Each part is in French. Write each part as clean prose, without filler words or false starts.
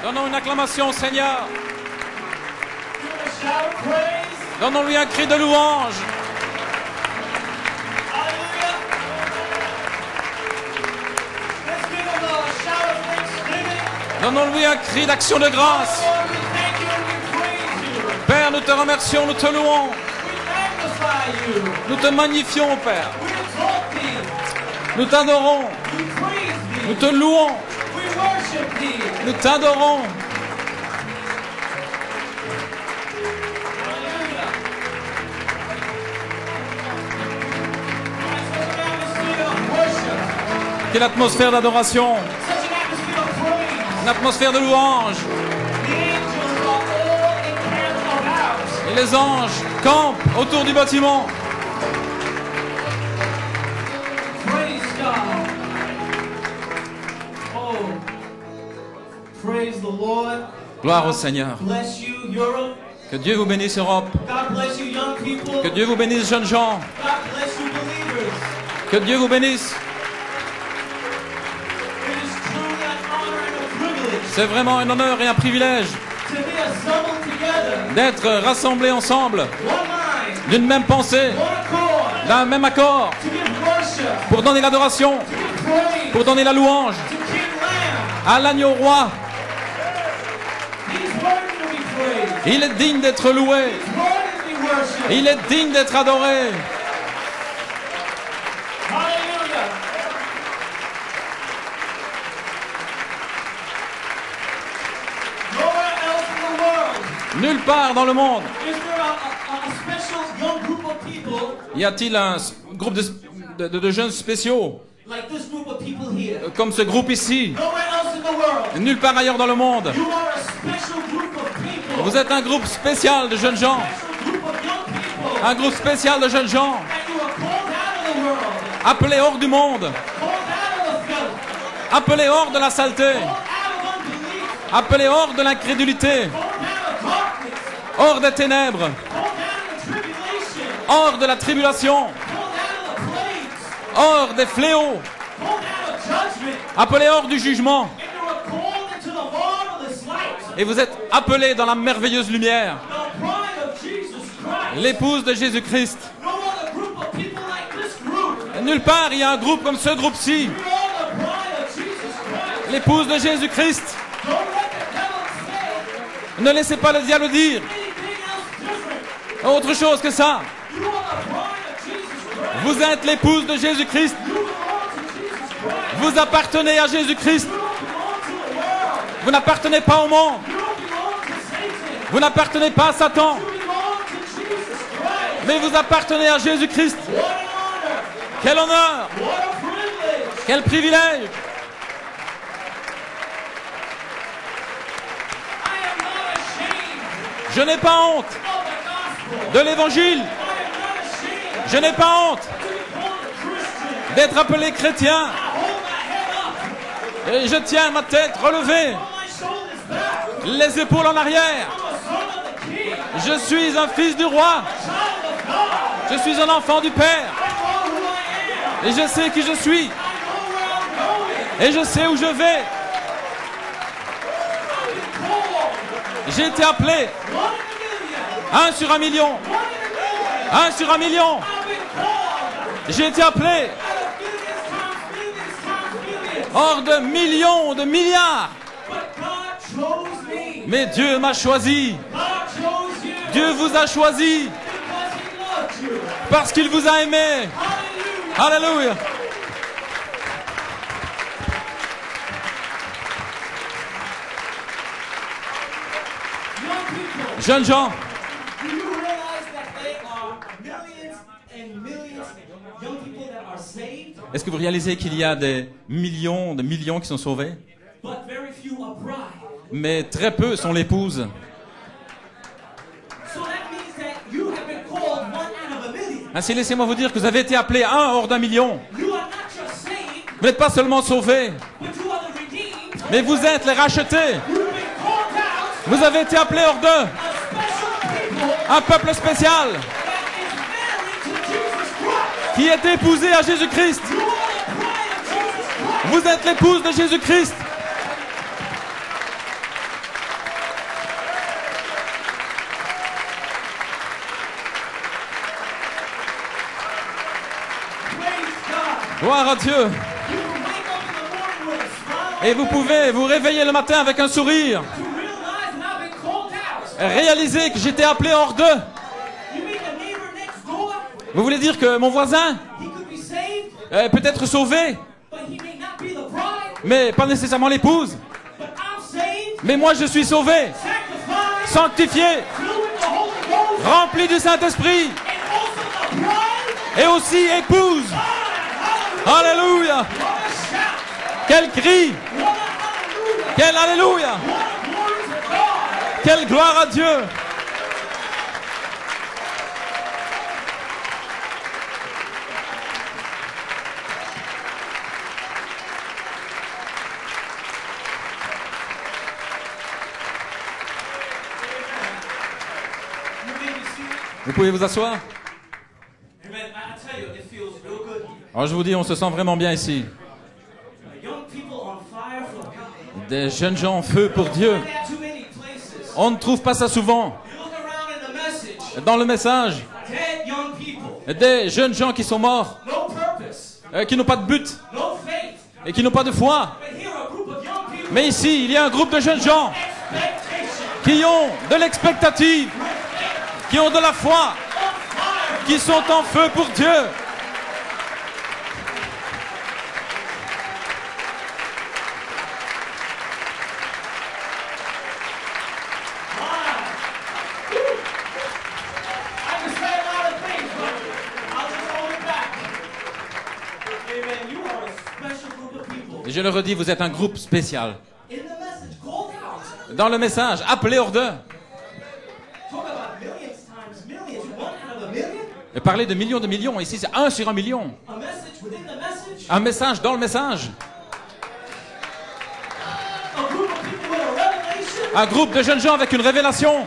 Donnons une acclamation au Seigneur. Donnons-lui un cri de louange. Donnons-lui un cri d'action de grâce. Père, nous te remercions, nous te louons. Nous te magnifions, Père. Nous t'adorons. Nous te louons. Nous t'adorons. Quelle atmosphère d'adoration. Une atmosphère de louange. Et les anges campent autour du bâtiment. Gloire au Seigneur. Que Dieu vous bénisse, Europe. Que Dieu vous bénisse, jeunes gens. Que Dieu vous bénisse. C'est vraiment un honneur et un privilège d'être rassemblés ensemble, d'une même pensée, d'un même accord, pour donner l'adoration, pour donner la louange à l'agneau roi. Il est digne d'être loué. Il est digne d'être adoré. Nulle part dans le monde. Y a-t-il un groupe de jeunes spéciaux comme ce groupe ici? Nulle part ailleurs dans le monde. Vous êtes un groupe spécial de jeunes gens. Un groupe spécial de jeunes gens. Appelés hors du monde. Appelés hors de la saleté. Appelés hors de l'incrédulité. Hors des ténèbres. Hors de la tribulation. Hors des fléaux. Appelés hors du jugement. Et vous êtes appelés dans la merveilleuse lumière. L'épouse de Jésus-Christ. Nulle part il y a un groupe comme ce groupe-ci. L'épouse de Jésus-Christ. Ne laissez pas le diable dire Autre chose que ça. Vous êtes l'épouse de Jésus-Christ. Vous appartenez à Jésus-Christ. Vous n'appartenez pas au monde. Vous n'appartenez pas à Satan. Mais vous appartenez à Jésus-Christ. Quel honneur! Quel privilège! Je n'ai pas honte de l'évangile. Je n'ai pas honte d'être appelé chrétien. Et je tiens ma tête relevée, les épaules en arrière. Je suis un fils du roi. Je suis un enfant du Père. Et je sais qui je suis. Et je sais où je vais. J'ai été appelé 1 sur 1 million. 1 sur 1 million. J'ai été appelé hors de millions, de milliards. Mais Dieu m'a choisi. Dieu vous a choisi. Parce qu'il vous a aimé. Alléluia. Jeunes gens, est-ce que vous réalisez qu'il y a des millions de millions qui sont sauvés? Mais très peu sont l'épouse. Ainsi, laissez-moi vous dire que vous avez été appelé 1 hors d'1 million. Vous n'êtes pas seulement sauvés, mais vous êtes les rachetés. Vous avez été appelés hors d'eux. Un peuple spécial qui est épousé à Jésus-Christ. Vous êtes l'épouse de Jésus-Christ. Gloire à Dieu. Et vous pouvez vous réveiller le matin avec un sourire. Réalisez que j'étais appelé hors d'eux. Vous voulez dire que mon voisin peut être sauvé, mais pas nécessairement l'épouse. Mais moi je suis sauvé, sanctifié, rempli du Saint-Esprit, et aussi épouse. Alléluia. Quel cri. Quel Alléluia. Quelle gloire à Dieu. Vous pouvez vous asseoir. Alors je vous dis, on se sent vraiment bien ici. Des jeunes gens en feu pour Dieu. On ne trouve pas ça souvent. Dans le message, des jeunes gens qui sont morts, qui n'ont pas de but et qui n'ont pas de foi. Mais ici, il y a un groupe de jeunes gens qui ont de l'expectative, qui ont de la foi, qui sont en feu pour Dieu. Et je le redis, vous êtes un groupe spécial. Dans le message, appelé hors d'eux. Et parler de millions, ici c'est 1 sur 1 million. Un message dans le message. Un groupe de jeunes gens avec une révélation,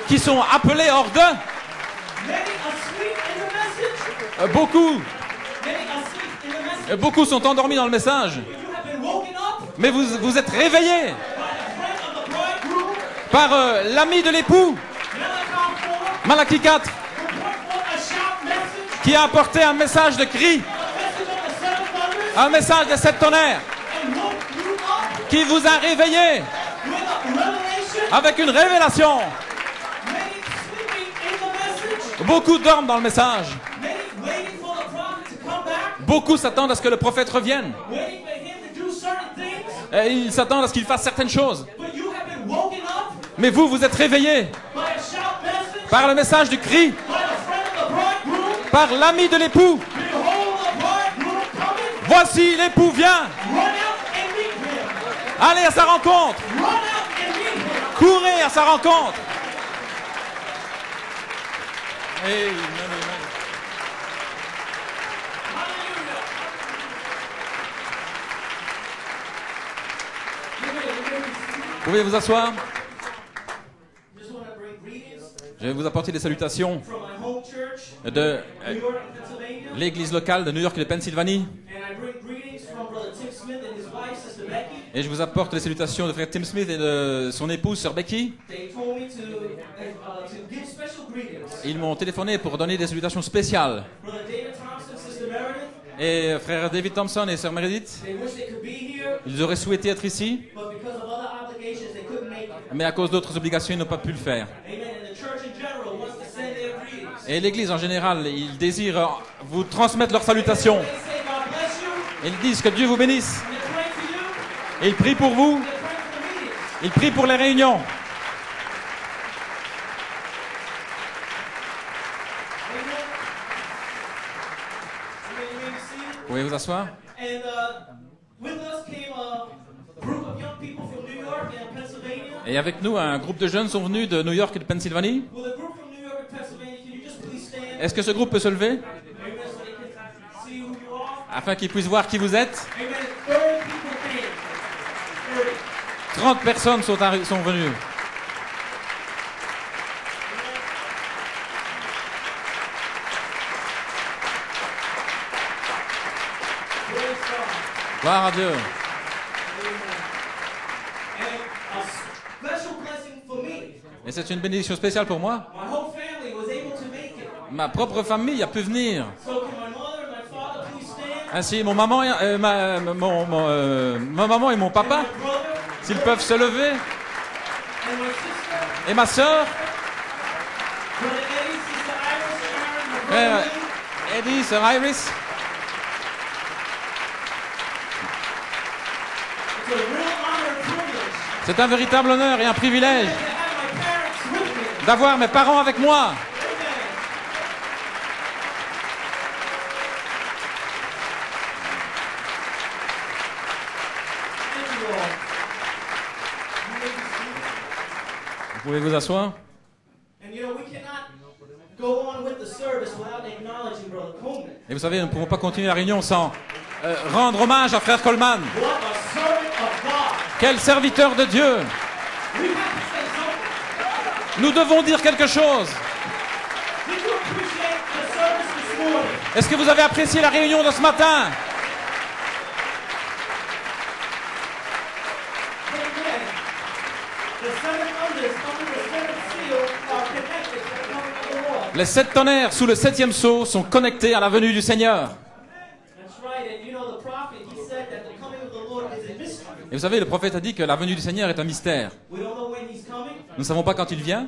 qui sont appelés hors d'eux. Beaucoup sont endormis dans le message. Mais vous êtes réveillés par l'ami de l'époux, Malachie 4, qui a apporté un message de cri, un message de 7 tonnerres, qui vous a réveillés avec une révélation. Beaucoup dorment dans le message. Beaucoup s'attendent à ce que le prophète revienne. Et ils s'attendent à ce qu'il fasse certaines choses. Mais vous, vous êtes réveillés par le message du cri, par l'ami de l'époux. Voici l'époux vient. Allez à sa rencontre. Courez à sa rencontre. Amen, amen. Vous pouvez vous asseoir. Je vais vous apporter des salutations de l'église locale de New York et de Pennsylvanie. Et je vous apporte les salutations de frère Tim Smith et de son épouse, sœur Becky. Ils m'ont téléphoné pour donner des salutations spéciales. Et frère David Thompson et sœur Meredith, ils auraient souhaité être ici, mais à cause d'autres obligations, ils n'ont pas pu le faire. Et l'église en général, ils désirent vous transmettre leurs salutations. Ils disent que Dieu vous bénisse. Et ils prient pour vous. Ils prient pour les réunions. Vous pouvez vous asseoir. Et avec nous, un groupe de jeunes sont venus de New York et de Pennsylvanie. Est-ce que ce groupe peut se lever afin qu'ils puissent voir qui vous êtes? 30 personnes sont venues. Gloire à Dieu. Et c'est une bénédiction spéciale pour moi. Ma propre famille a pu venir. Ainsi, ma maman et mon papa, s'ils peuvent se lever. Et ma sœur, frère Eddie, sœur Iris. C'est un véritable honneur et un privilège d'avoir mes parents avec moi. Vous pouvez vous asseoir. Et vous savez, nous ne pouvons pas continuer la réunion sans rendre hommage à frère Coleman. Quel serviteur de Dieu! Nous devons dire quelque chose. Est-ce que vous avez apprécié la réunion de ce matin? Les 7 tonnerres sous le 7e sceau sont connectés à la venue du Seigneur. Et vous savez, le prophète a dit que la venue du Seigneur est un mystère. Nous ne savons pas quand il vient,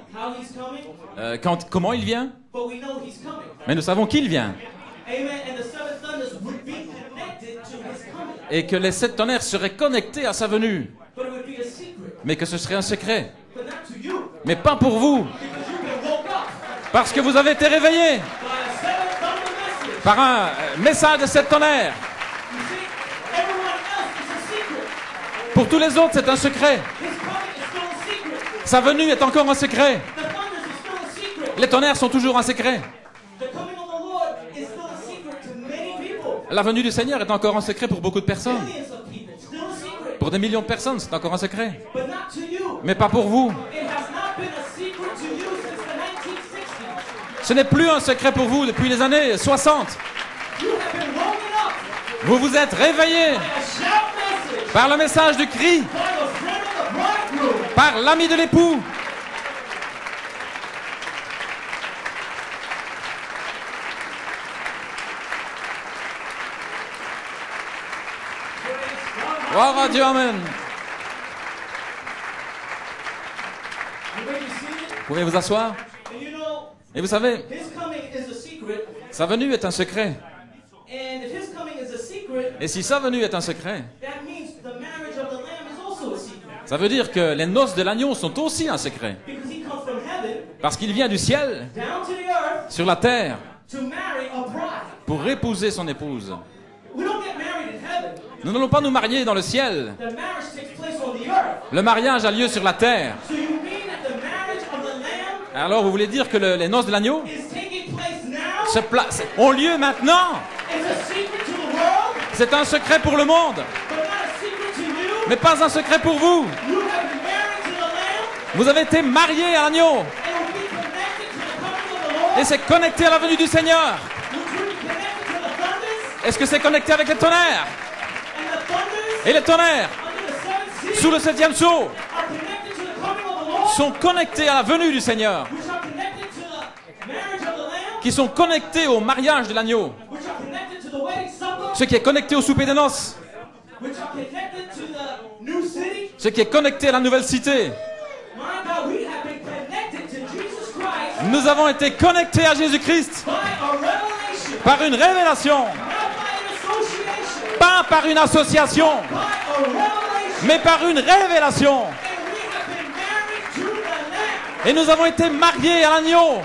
comment il vient, mais nous savons qu'il vient. Et que les 7 tonnerres seraient connectés à sa venue. Mais que ce serait un secret. Mais pas pour vous. Parce que vous avez été réveillés par un message de 7 tonnerres. Pour tous les autres, c'est un secret. Sa venue est encore un secret. Les tonnerres sont toujours un secret. La venue du Seigneur est encore un secret pour beaucoup de personnes. Pour des millions de personnes, c'est encore un secret. Mais pas pour vous. Ce n'est plus un secret pour vous depuis les années 60. Vous vous êtes réveillés par le message du cri, par l'ami de l'époux. Gloire à Dieu, amen. Vous pouvez vous asseoir. Et vous savez, His coming is a secret. sa venue est un secret. And if His coming is a secret, Et si sa venue est un secret, that means the marriage of the Lamb is also a secret. ça veut dire que les noces de l'agneau sont aussi un secret. Because He comes from heaven Parce qu'il vient du ciel, down to the earth sur la terre, to marry a bride. pour épouser son épouse. We don't get married in heaven. Nous n'allons pas nous marier dans le ciel. The marriage takes place on the earth. Le mariage a lieu sur la terre. So you mean that the marriage of the Lamb Alors vous voulez dire que les noces de l'agneau is taking place now? ont lieu maintenant? It's a secret to the world, C'est un secret pour le monde, but not a secret to you. mais pas un secret pour vous. You have been married to the Lamb, Vous avez été mariés à l'agneau, and will be connected to the coming of the Lord. et c'est connecté à la venue du Seigneur. Would you be connected to the thunders? Est-ce que c'est connecté avec les tonnerres? And the thunders Et les tonnerres, under the seventh seal sous le septième sceau, are connected to the coming of the Lord, sont connectés à la venue du Seigneur, which are connected to the marriage of the Lamb, qui sont connectés au mariage de l'agneau, which are connected to the wedding supper, ce qui est connecté au souper des noces, which are connected to the new city. ce qui est connecté à la nouvelle cité. My God, we have been connected to Jesus Christ Nous avons été connectés à Jésus-Christ by a revelation, par une révélation, not by an association, pas par une association, by a revelation. mais par une révélation. And we have been married to the Lamb. Et nous avons été mariés à l'agneau.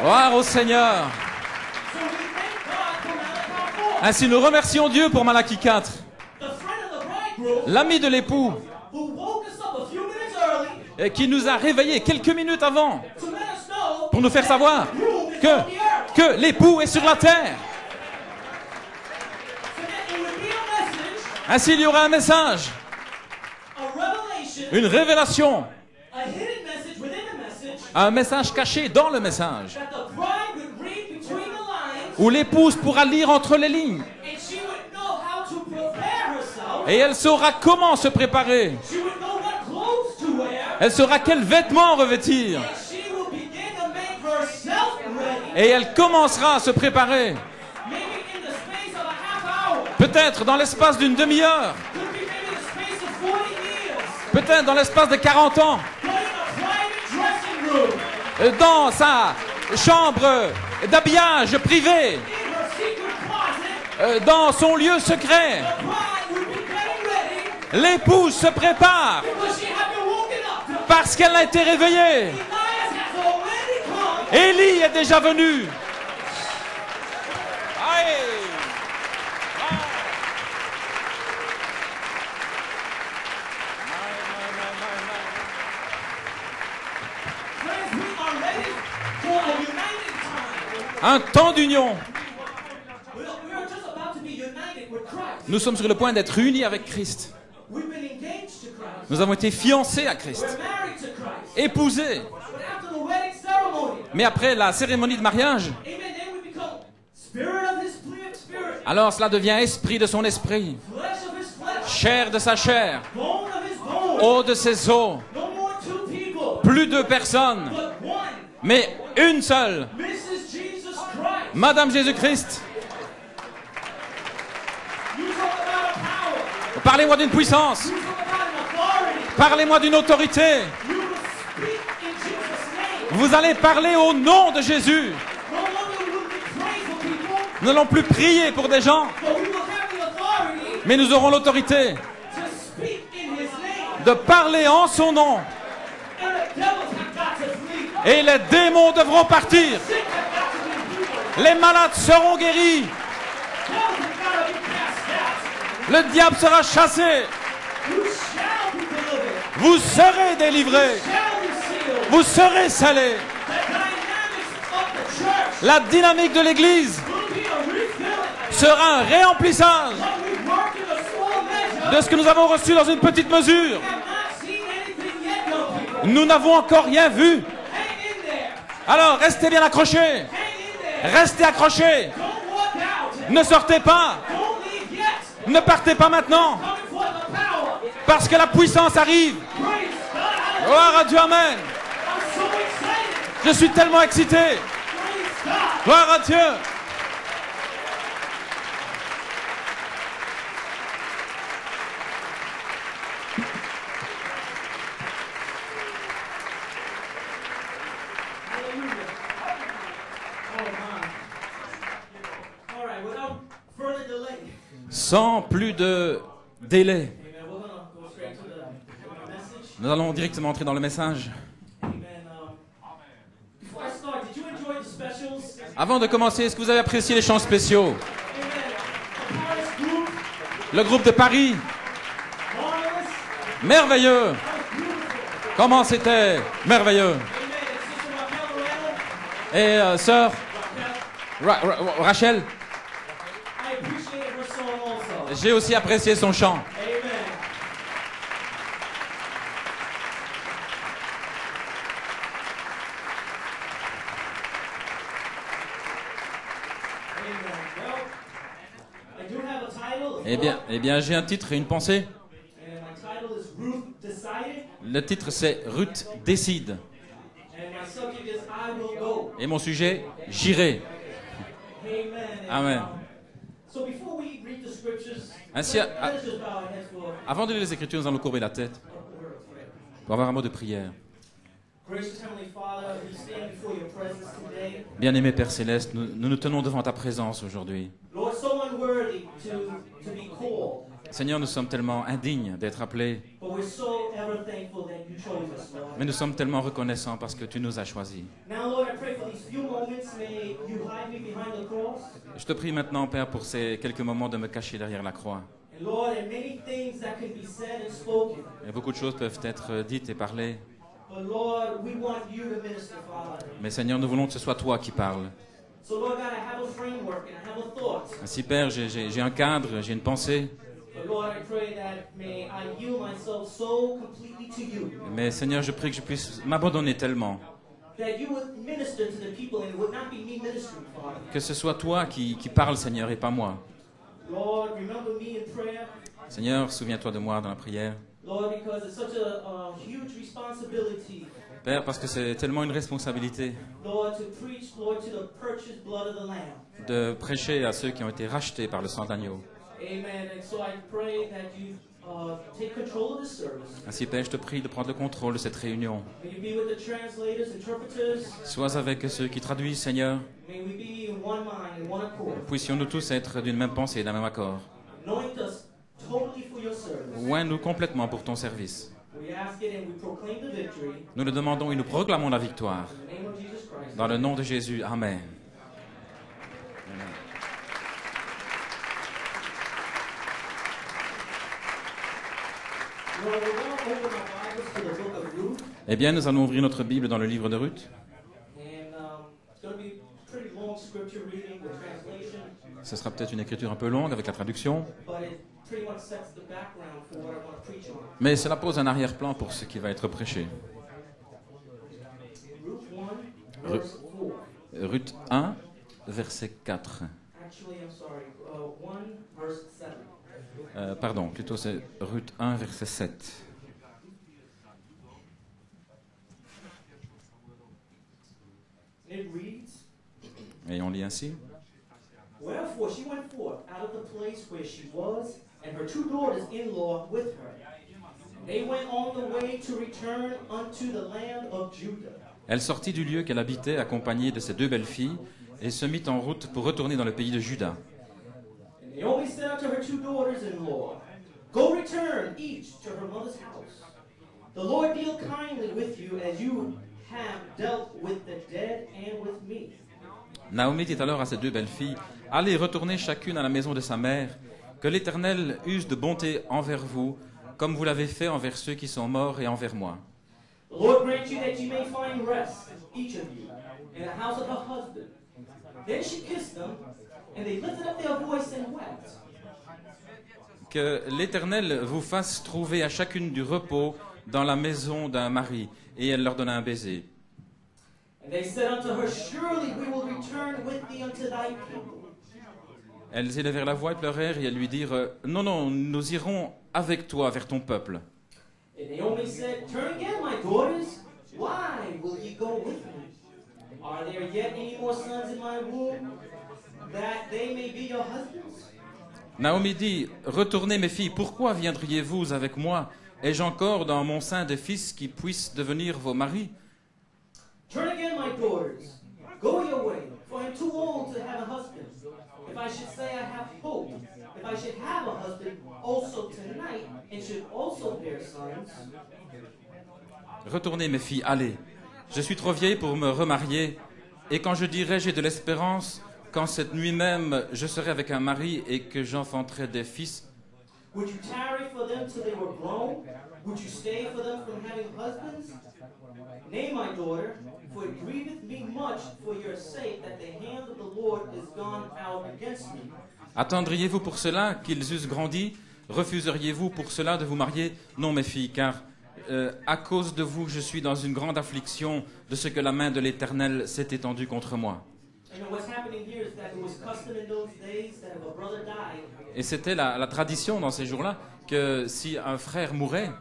Gloire au Seigneur. So we thank God for Malachi 4. Ainsi nous remercions Dieu pour Malachie 4, The friend of the bridegroom l'ami de l'époux, who woke us up a few minutes early et qui nous a réveillés quelques minutes avant to let us know pour nous faire savoir that the groom is on the earth. que l'époux est sur la terre. So that it would be a message, Ainsi il y aura un message, a revelation, une révélation, a hidden message within a message un message caché dans le message, that the bride would read between the lines où l'épouse pourra lire entre les lignes, and she would know how to prepare herself. et elle saura comment se préparer, She would know what clothes to wear. elle saura quels vêtements revêtir, And she will begin to make herself ready. et elle commencera à se préparer, Maybe in the space of a half hour. peut-être dans l'espace d'une demi-heure, Could be maybe the space of 40 years. peut-être dans l'espace de 40 ans, But in a private dressing room. dans sa chambre d'habillage privé, In her secret closet. dans son lieu secret. The bride would be getting ready L'épouse se prépare because she had been woken up. parce qu'elle a été réveillée. Elias has already come. Élie est déjà venu. Aïe. Friends, we are ready for a united time. Un temps d'union. We are just about to be united with Christ. Nous sommes sur le point d'être unis avec Christ. We've been engaged to Christ. Nous avons été fiancés à Christ, We're married to Christ. épousés. But after the wedding ceremony, Mais après la cérémonie de mariage, amen, then we become spirit of his spirit, alors cela devient esprit de son esprit, flesh of his flesh, chair de sa chair, bone of his bone. eau de ses os. No more two people, Plus de personnes, but one. mais une seule, Mrs. Jesus Christ. Madame Jésus-Christ. You talk about a power. Parlez-moi d'une puissance. You talk about an authority. Parlez-moi d'une autorité. You will speak in Jesus' name. Vous allez parler au nom de Jésus. No longer will we pray for people, Nous n'allons plus prier pour des gens, but we will have the authority mais nous aurons l'autorité to speak in his name. de parler en son nom. And the devils have got to flee. Et les démons devront partir. Sick have got to be healed. Les malades seront guéris. Devils have got to be cast out. Le diable sera chassé. You shall be delivered. Vous serez délivrés. Shall be sealed. Vous serez salés. The dynamics of the church La dynamique de l'Église will be a refilling. sera un réemplissage What we work in a small measure, de ce que nous avons reçu dans une petite mesure. have not seen anything yet, young people. Nous n'avons encore rien vu. Hang in there. Alors restez bien accrochés. Hang in there. Restez accrochés. Don't walk out. Ne sortez pas. Don't leave yet. Ne partez pas maintenant. Coming for the power. Parce que la puissance arrive. Praise God. Gloire à Dieu, Amen. I'm so excited. Je suis tellement excité. Praise God. Gloire à Dieu. without further delay, sans plus de délai, amen, we're going to go straight to the message. nous allons directement entrer dans le message. Amen. Before I start, did you enjoy the specials? Avant de commencer, est-ce que vous avez apprécié les chants spéciaux? Amen. The Paris group, Le groupe de Paris, marvelous, merveilleux. that was beautiful. Comment c'était merveilleux. Amen. Sister Raquel Moreno, Et sœur Raquel, Rachel, I appreciated her song also. j'ai aussi apprécié son chant. Amen. Amen. Well, I do have a title. Eh bien, j'ai un titre et une pensée. And my title is Ruth Decided. Le titre, c'est Ruth décide. And my subject is I Will Go. Et mon sujet, j'irai. Amen. And, Amen. So before we read the scriptures, Ainsi, let us just bow our heads for avant de lire les Écritures, nous allons courber la tête pour avoir un mot de prière. Gracious Heavenly Father, we stand before your presence today. Bien-aimé Père Céleste, nous nous tenons devant ta présence aujourd'hui. Lord, so unworthy to be called, Seigneur, nous sommes tellement indignes d'être appelés, but we're so ever thankful that you chose us, Lord. mais nous sommes tellement reconnaissants parce que tu nous as choisis. Now, Lord, I pray for these few moments. May you hide me behind the cross. Je te prie maintenant, Père, pour ces quelques moments de me cacher derrière la croix. And Lord, and many things that can be said and spoken. Et beaucoup de choses peuvent être dites et parlées, But Lord, we want you to minister, Father. mais Seigneur, nous voulons que ce soit toi qui parles. So Lord God, I have a framework and I have a thought. Ainsi, Père, j'ai un cadre, j'ai une pensée, But Lord, I pray that may I yield myself so completely to you mais Seigneur, je prie que je puisse m'abandonner tellement, that you would minister to the people and it would not be me ministering, Father. que ce soit toi qui parles, Seigneur, et pas moi. Lord, remember me in prayer. Seigneur, souviens-toi de moi dans la prière. Lord, because it's such a huge responsibility, Père, parce que c'est tellement une responsabilité Lord, to preach, Lord, to the purchased blood of the Lamb. de prêcher à ceux qui ont été rachetés par le sang d'agneau. Amen. And so I pray that you take control of this service. Ainsi, Père, je te prie de prendre le contrôle de cette réunion. May you be with the translators, interpreters. Sois avec ceux qui traduisent, Seigneur. May we be in one mind, in one accord. Puissions-nous tous être d'une même pensée et d'un même accord. Anoint us totally for your service. Oins-nous complètement pour ton service. We ask it and we proclaim the victory. Nous le demandons et nous proclamons la victoire. In the name of Jesus Christ. Dans le nom de Jésus, Amen. Lord, we're going to open our Bibles to the book of Ruth. Eh bien, nous allons ouvrir notre Bible dans le livre de Ruth. And it's going to be a pretty long scripture reading with translation, Ce sera peut-être une écriture un peu longue avec la traduction, but it pretty much sets the background for what I want to preach on. mais cela pose un arrière-plan pour ce qui va être prêché. Ruth 1, verse 4. Ruth 1, verset 4. Actually, I'm sorry. 1, verse 7. Pardon, plutôt c'est Ruth 1, verset 7. It reads, Et on lit ainsi. Wherefore she went forth out of the place where she was, and her two daughters-in-law with her. And they went on the way to return unto the land of Judah. Elle sortit du lieu qu'elle habitait, accompagnée de ses deux belles-filles, et se mit en route pour retourner dans le pays de Juda. And Naomi said unto her two daughters-in-law, Go return each to her mother's house. The Lord deal kindly with you as you have dealt with the dead and with me. Naomi dit alors à ses deux belles-filles, « Allez, retournez chacune à la maison de sa mère, que l'Éternel use de bonté envers vous, comme vous l'avez fait envers ceux qui sont morts et envers moi. The Lord grant you that you may find rest, each of you, in the house of her husband. Then she kissed them, and they lifted up their voice and wept. Que l'Éternel vous fasse trouver à chacune du repos dans la maison d'un mari. » Et elle leur donna un baiser. And they said unto her, Surely we will return with thee unto thy people. Elles élevèrent la voix et pleurèrent, et elles lui dirent, « Non, non, nous irons avec toi vers ton peuple. » And Naomi said, Turn again, my daughters. Why will ye go with me? Are there yet any more sons in my womb, that they may be your husbands? Naomi dit, « Retournez mes filles, pourquoi viendriez-vous avec moi? Ai-je encore dans mon sein des fils qui puissent devenir vos maris? Turn again, my daughters. Go your way, for I am too old to have a husband. If I should say I have hope, if I should have a husband also tonight and should also bear sons, Retournez, mes filles, allez. Je suis trop vieille pour me remarier. Et quand je dirai j'ai de l'espérance, quand cette nuit même je serai avec un mari et que j'enfanterai des fils, would you tarry for them till they were grown? Would you stay for them from having husbands? Nay, my daughter, for it grieveth me much for your sake that the hand of the Lord is gone out against me. attendriez-vous pour cela qu'ils eussent grandi? Refuseriez-vous pour cela de vous marier? Non, mes filles, car à cause de vous, je suis dans une grande affliction de ce que la main de l'Éternel s'est étendue contre moi. Et c'était la tradition dans ces jours-là que si un frère mourait,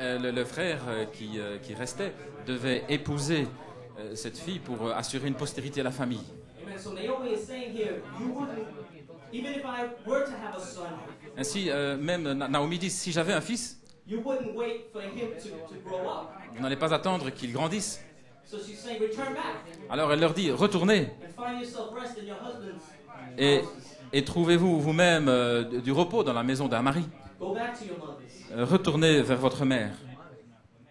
le frère qui restait devait épouser cette fille pour assurer une postérité à la famille. Ainsi, même Naomi dit, si j'avais un fils, vous n'allez pas attendre qu'il grandisse. Alors elle leur dit, retournez et trouvez-vous vous-même du repos dans la maison d'un mari. Retournez vers votre mère.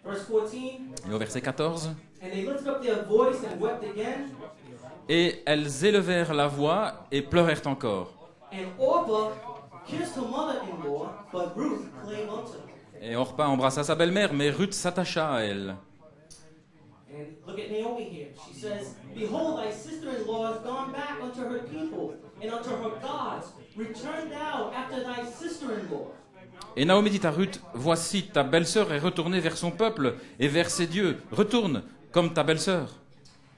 Et au verset 14, et elles élevèrent la voix et pleurèrent encore. Et Orpa embrassa sa belle-mère, mais Ruth s'attacha à elle. Et Naomi dit à Ruth, voici ta belle-sœur est retournée vers son peuple et vers ses dieux. Retourne comme ta belle-sœur.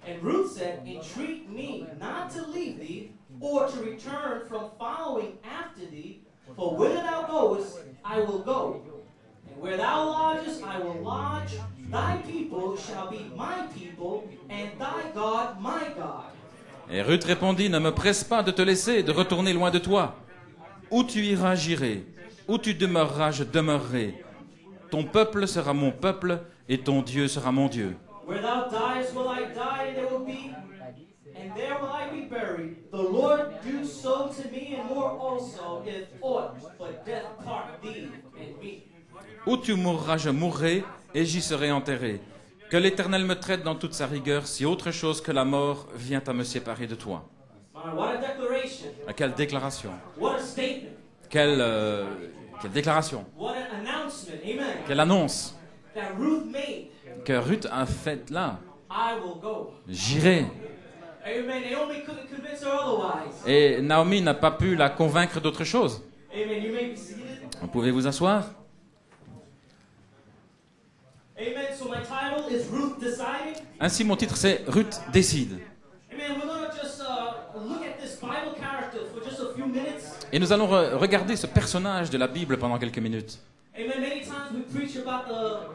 And Ruth said, entreat me not to leave thee, or to return from following after thee, for whither thou goest, I will go, and where thou lodgest, I will lodge. Thy people shall be my people, and thy God my God. Et Ruth répondit, ne me presse pas de te laisser et de retourner loin de toi. Où tu iras, j'irai. Où tu demeureras, je demeurerai. Ton peuple sera mon peuple, et ton Dieu sera mon Dieu. Where thou diest will I die, and there will be, and there will I be buried. The Lord do so to me, and more also, if aught but death part thee and me. Où tu mourras, je mourrai, et j'y serai enterré. Que l'Éternel me traite dans toute sa rigueur, si autre chose que la mort vient à me séparer de toi. What a declaration. Quelle déclaration. What a statement. Quelle déclaration. What an announcement. Amen. Quelle annonce That Ruth made. que Ruth a faite là. I will go. J'irai. Amen. Naomi couldn't convince her otherwise. Et Naomi n'a pas pu la convaincre d'autre chose. Amen. You may be seated. Vous pouvez vous asseoir. Amen. So my title is Ruth Deciding. Ainsi, mon titre, c'est Ruth décide. Amen. We're going to just look at this Bible character for just a few minutes. Et nous allons regarder ce personnage de la Bible pendant quelques minutes. Amen. Many times we preach about the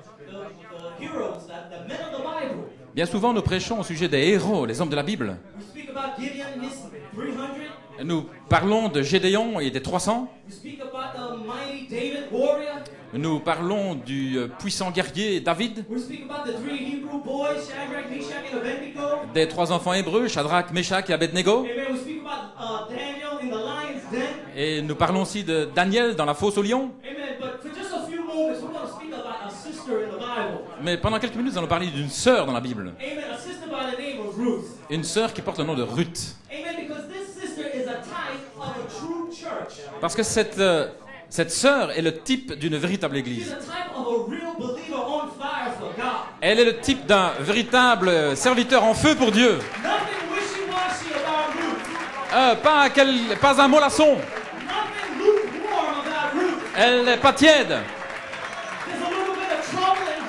heroes, the men of the Bible. Bien souvent, nous prêchons au sujet des héros, les hommes de la Bible. We speak about Gideon and his 300. Nous parlons de Gédéon et des 300. We speak about the mighty David, warrior. Nous parlons du puissant guerrier David, We speak about the 3 Hebrew boys, Shadrach, Meshach, and Abednego. des 3 enfants hébreux, Shadrach, Meshach et Abednego. Amen. We speak about Daniel in the lion's den. Et nous parlons aussi de Daniel dans la fosse au lion. Amen. But for just a few moments, we're going to speak about a sister in the Bible. Mais pendant quelques minutes, nous allons parler d'une sœur dans la Bible. Amen. A sister by the name of Ruth. Une sœur qui porte le nom de Ruth. Amen. Because this sister is a type of a true church. Parce que cette sœur est le type d'une véritable She's église. a type of a real believer on fire for God. Elle est le type d'un véritable serviteur en feu pour Dieu. Nothing wishy-washy about Ruth. Pas un mollasson. Nothing lukewarm about Ruth. Elle n'est pas tiède. There's a little bit of trouble and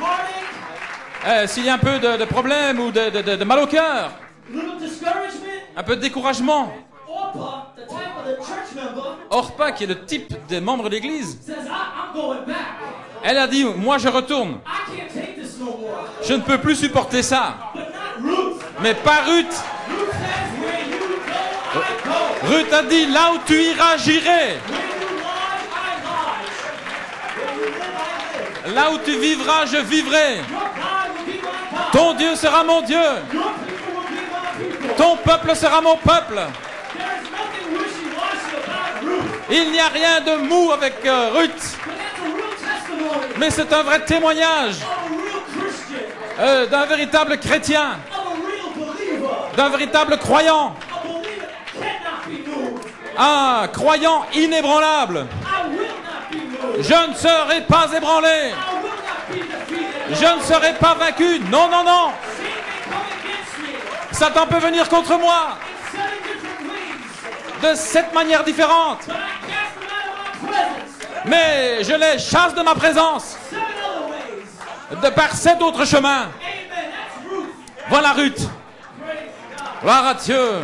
heartache, S'il y a un peu de problème ou de mal au cœur, a little discouragement. un peu de découragement, Orpah, the type of the church member, Orpa, qui est le type des membres de l'église, says, I'm going back. elle a dit, moi je retourne. I can't take this no more. Je ne peux plus supporter ça. But not Ruth. Mais pas Ruth. Ruth says, where you go, I go. Ruth a dit, là où tu iras, j'irai. Where you lodge, I lodge. Where you live, I live. Là où tu vivras, je vivrai. Your God will be my God. Ton Dieu sera mon Dieu. Your people will be my people. Ton peuple sera mon peuple. There is nothing wishy-washy about Ruth. Il n'y a rien de mou avec Ruth. But that's a real testimony Mais c'est un vrai témoignage of a real Christian, d'un véritable chrétien, of a real believer, d'un véritable croyant. a believer that cannot be moved. Un croyant inébranlable. I will not be moved. Je ne serai pas ébranlé. I will not be defeated. Je ne serai pas vaincu. Non, non, non. Satan may come against me Satan peut venir contre moi in 7 different ways, de cette manière différente. but I cast them out of my presence. Mais je les chasse de ma présence 7 other ways. de par 7 autres chemins. Amen. That's Ruth. Voilà Ruth. Praise God. Gloire à Dieu.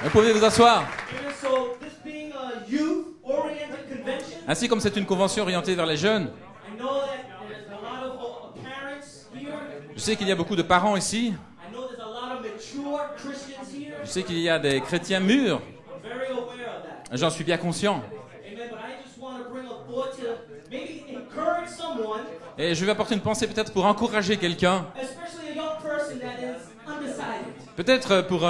Vous pouvez vous asseoir. Amen. So this being a youth-oriented convention, Ainsi comme c'est une convention orientée vers les jeunes, I know that there's a lot of parents here. je sais qu'il y a beaucoup de parents ici. I know there's a lot of mature Christians here. Je sais qu'il y a des chrétiens mûrs. I'm very aware of that. J'en suis bien conscient. Amen. But I just want to bring a thought to maybe encourage someone, Et je vais apporter une pensée peut-être pour encourager quelqu'un. especially a young person that is undecided. Peut-être pour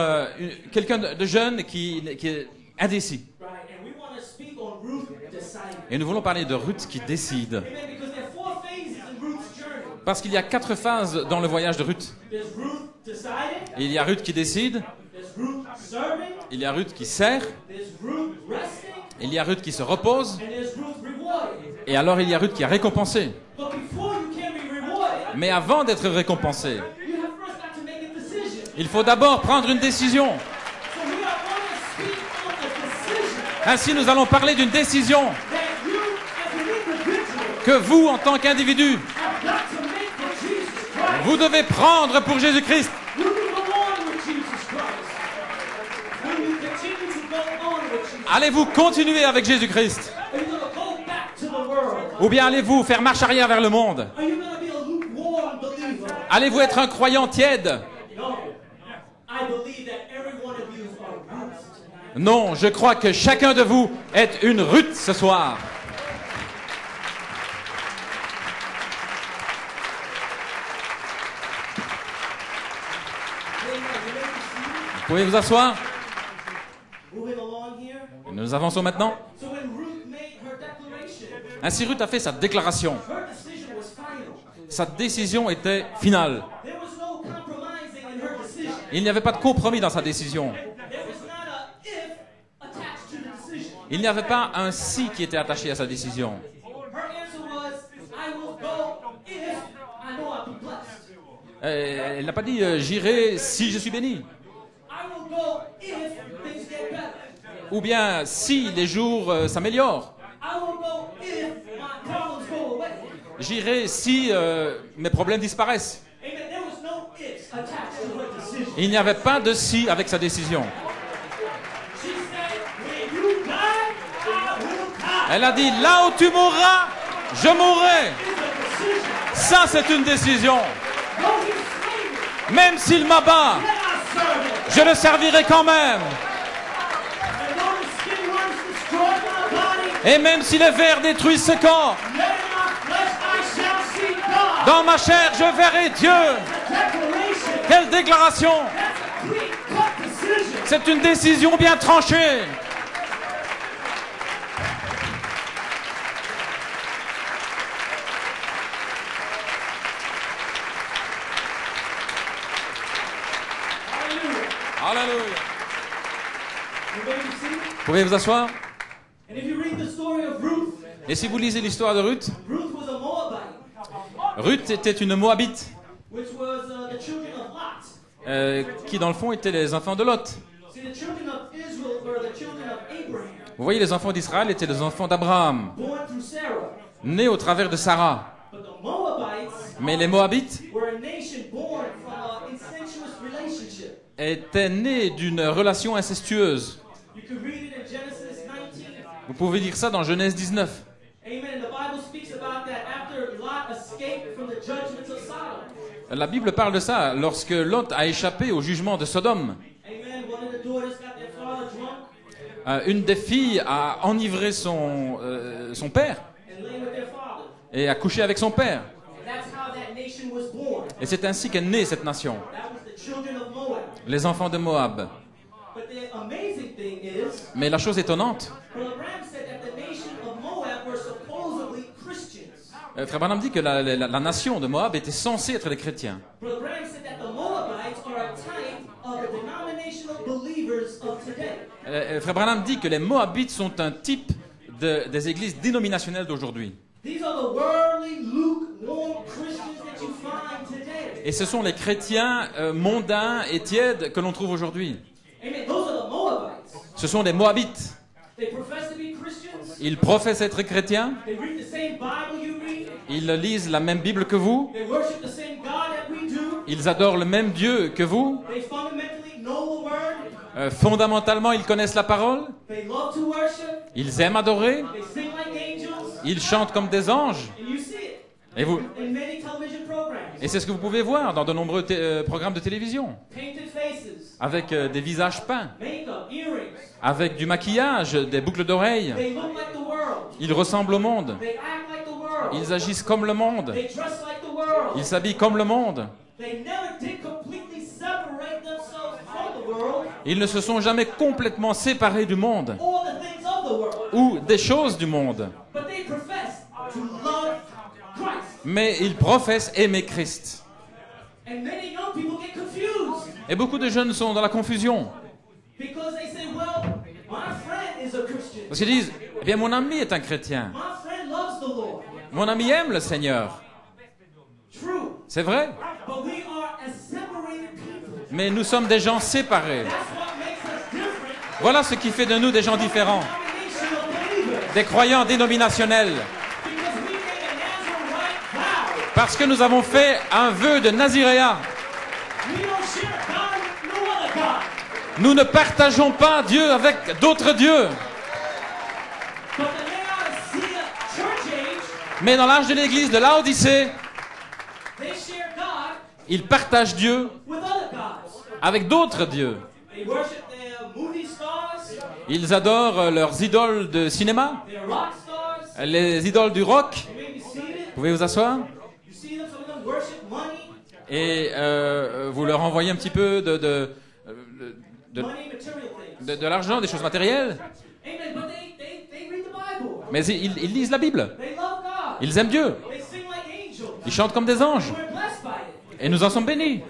quelqu'un de jeune qui est indécis. Right. And we want to speak on Ruth deciding. Et nous voulons parler de Ruth qui décide. Amen. Because there are 4 phases in Ruth's journey. Parce qu'il y a 4 phases dans le voyage de Ruth. There's Ruth deciding. Il y a Ruth qui décide, There's Ruth serving. il y a Ruth qui sert, There's Ruth resting. il y a Ruth qui se repose, And there's Ruth rewarded. et alors il y a Ruth qui est récompensée. But before you can be rewarded, Mais avant d'être récompensée, you have first got to make a decision. il faut d'abord prendre une décision. So we are going to speak on a decision Ainsi, nous allons parler d'une décision that you, as an individual, que vous, en tant qu'individu, have got to make for Jesus Christ. vous devez prendre pour Jésus-Christ. Will you go on with Jesus Christ? Will you continue to go on with Jesus? Allez-vous continuer avec Jésus-Christ? Are you going to go back to the world? Ou bien allez-vous faire marche arrière vers le monde? Are you going to be a lukewarm believer? Allez-vous être un croyant tiède? No. I believe that every one of you are Ruths tonight. Non, je crois que chacun de vous est une Ruth ce soir. Vous pouvez vous asseoir? Moving along here. Nous avançons maintenant. So when Ruth made her declaration, Ainsi, Ruth a fait sa déclaration. her decision was final. Sa décision était finale. There was no compromising in her decision. Il n'y avait pas de compromis dans sa décision. There was not a if attached to the decision. Il n'y avait pas un si qui était attaché à sa décision. Her answer was, I will go if I know I'll be blessed. Elle n'a pas dit j'irai si je suis béni. I will go if things get better. Ou bien si les jours s'améliorent. I will go if my problems go away. J'irai si mes problèmes disparaissent. Amen. There was no ifs attached to her decision. Il n'y avait pas de si avec sa décision. She said, when you die, I will die. Elle a dit là où tu mourras, je mourrai. It's a decision. Ça c'est une décision. Though he slay me, Même s'il m'abat, yet I serve him. je le servirai quand même. And though the skin worms destroy my body, Et même si les vers détruisent ce corps, yet in my flesh I shall see God. dans ma chair je verrai Dieu. Declaration. Quelle déclaration! That's a clean-cut decision. C'est une décision bien tranchée. Alléluia. You may be seated. Vous pouvez vous asseoir? And if you read the story of Ruth, Et si vous lisez l'histoire de Ruth, Ruth was a Moabite, Ruth était une Moabite, which was the children of Lot. qui dans le fond étaient les enfants de Lot. See, the children of Israel were the children of Abraham, Vous voyez, les enfants d'Israël étaient les enfants d'Abraham, born through Sarah. nés au travers de Sarah. But the Moabites Mais les Moabites were a nation born from an incestuous relationship. étaient nés d'une relation incestueuse. You can read it in Genesis 19. Vous pouvez lire ça dans Genèse 19. Amen. And the Bible speaks about that after Lot escaped from the judgments of Sodom. La Bible parle de ça lorsque Lot a échappé au jugement de Sodome. Amen. One of the daughters got their father drunk Une des filles a enivré son père and lay with their father. et a couché avec son père. And that's how that nation was born. Et c'est ainsi qu'est née cette nation, That was the children of Moab. les enfants de Moab. But the amazing thing is, Mais la chose étonnante, Brother Branham said that the nation of Moab were supposedly Christians. Frère Branham dit que la nation de Moab était censée être des chrétiens. Brother Branham said that the Moabites are a type of the denominational believers of today. Frère Branham dit que les Moabites sont un type des églises dénominationnelles d'aujourd'hui. These are the worldly, lukewarm Christians that you find today. Et ce sont les chrétiens mondains et tièdes que l'on trouve aujourd'hui. Amen. Those are the Moabites. Ce sont des Moabites. They profess to be Christians. Ils professent être chrétiens. They read the same Bible you read. Ils lisent la même Bible que vous. They worship the same God that we do. Ils adorent le même Dieu que vous. They fundamentally know the Word. Fondamentalement, ils connaissent la parole. They love to worship. Ils aiment adorer. They sing like angels. Ils chantent comme des anges. And you see it Et in many television programs. c'est ce que vous pouvez voir dans de nombreux programmes de télévision. Painted faces, Avec des visages peints. makeup, earrings. Avec du maquillage, des boucles d'oreilles. They look like the world. Ils ressemblent au monde. They act like the world. Ils agissent comme le monde. They dress like the world. Ils s'habillent comme le monde. They never did completely separate themselves from the world Ils ne se sont jamais complètement séparés du monde or the things of the world. ou des choses du monde. But they profess to love Christ. Mais ils professent aimer Christ. And many young people get confused Et beaucoup de jeunes sont dans la confusion. because they say, well, my friend is a Christian. Parce qu'ils disent, eh bien mon ami est un chrétien. My friend loves the Lord. Mon ami aime le Seigneur. True. C'est vrai. But we are a separated people. Mais nous sommes des gens séparés. That's what makes us different Voilà ce qui fait de nous des gens différents. from denominational believers. Des croyants dénominationnels. Because we made a Nazarite vow. Parce que nous avons fait un vœu de Naziréat. We don't share God with no other God. Nous ne partageons pas Dieu avec d'autres dieux. But the Laodicea church age, Mais dans l'âge de l'église de Laodicée, they share God ils partagent Dieu with other gods. avec d'autres dieux. They worship their movie stars, Ils adorent leurs idoles de cinéma, their rock stars. les idoles du rock. They may be seated. Vous pouvez vous asseoir You see them, some of them worship money, et vous leur envoyez un petit peu de money, material things. de l'argent, des choses matérielles. Amen. But they read the Bible. Mais ils lisent la Bible. They love God. Ils aiment Dieu. They sing like angels. Ils chantent comme des anges. We're blessed by it. Et nous en sommes bénis.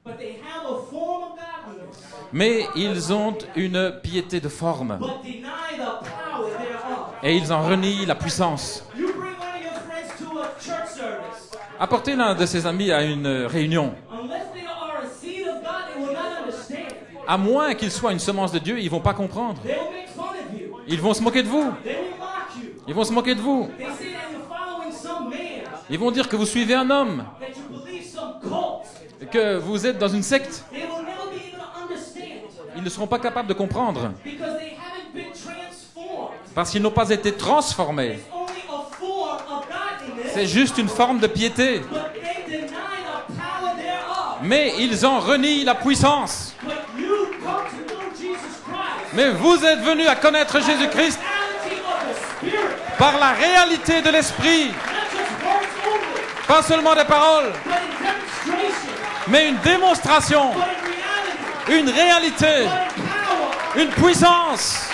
But they have a form of godliness, Mais ils ont une piété de forme. but deny the power thereof. Et ils en renient la puissance. You bring one of your friends to a church service. Apportez l'un de ses amis à une réunion. Unless they are a seed of God, they will not understand. À moins qu'il soit une semence de Dieu, ils vont pas comprendre. They will make fun of you. Ils vont se moquer de vous. They will mock you. Ils vont se moquer de vous. They say that you're following some man, Ils vont dire que vous suivez un homme, that you believe some cult. que vous êtes dans une secte. They will never be able to understand Ils ne seront pas capables de comprendre because they haven't been transformed. parce qu'ils n'ont pas été transformés. It's only a form of godliness, C'est juste une forme de piété. but they deny the power thereof. Mais ils en renient la puissance. But you come to know Jesus Christ. Mais vous êtes venus à connaître Jésus-Christ Reality of the Spirit, par la réalité de l'Esprit. not just words only, Pas seulement des paroles, but in demonstration, mais une démonstration, but in reality, une réalité, but in power. une puissance.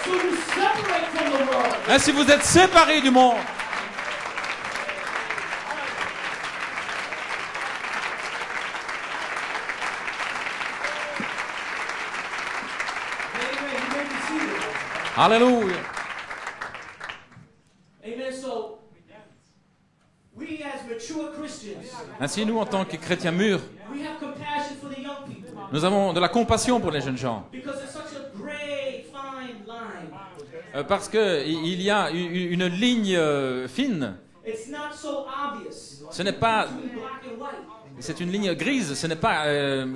So you separate from the world. Ainsi vous êtes séparés du monde. Amen. You may be seated. Alléluia. Amen. So we as mature Christians, Ainsi nous, en tant que chrétiens mûrs, we have compassion for the young people nous avons de la compassion pour les jeunes gens. because it's such a gray, fine line. Parce qu'il y a une ligne fine. It's not so obvious. Ce n'est pas, Between black and white. c'est une ligne grise, ce n'est pas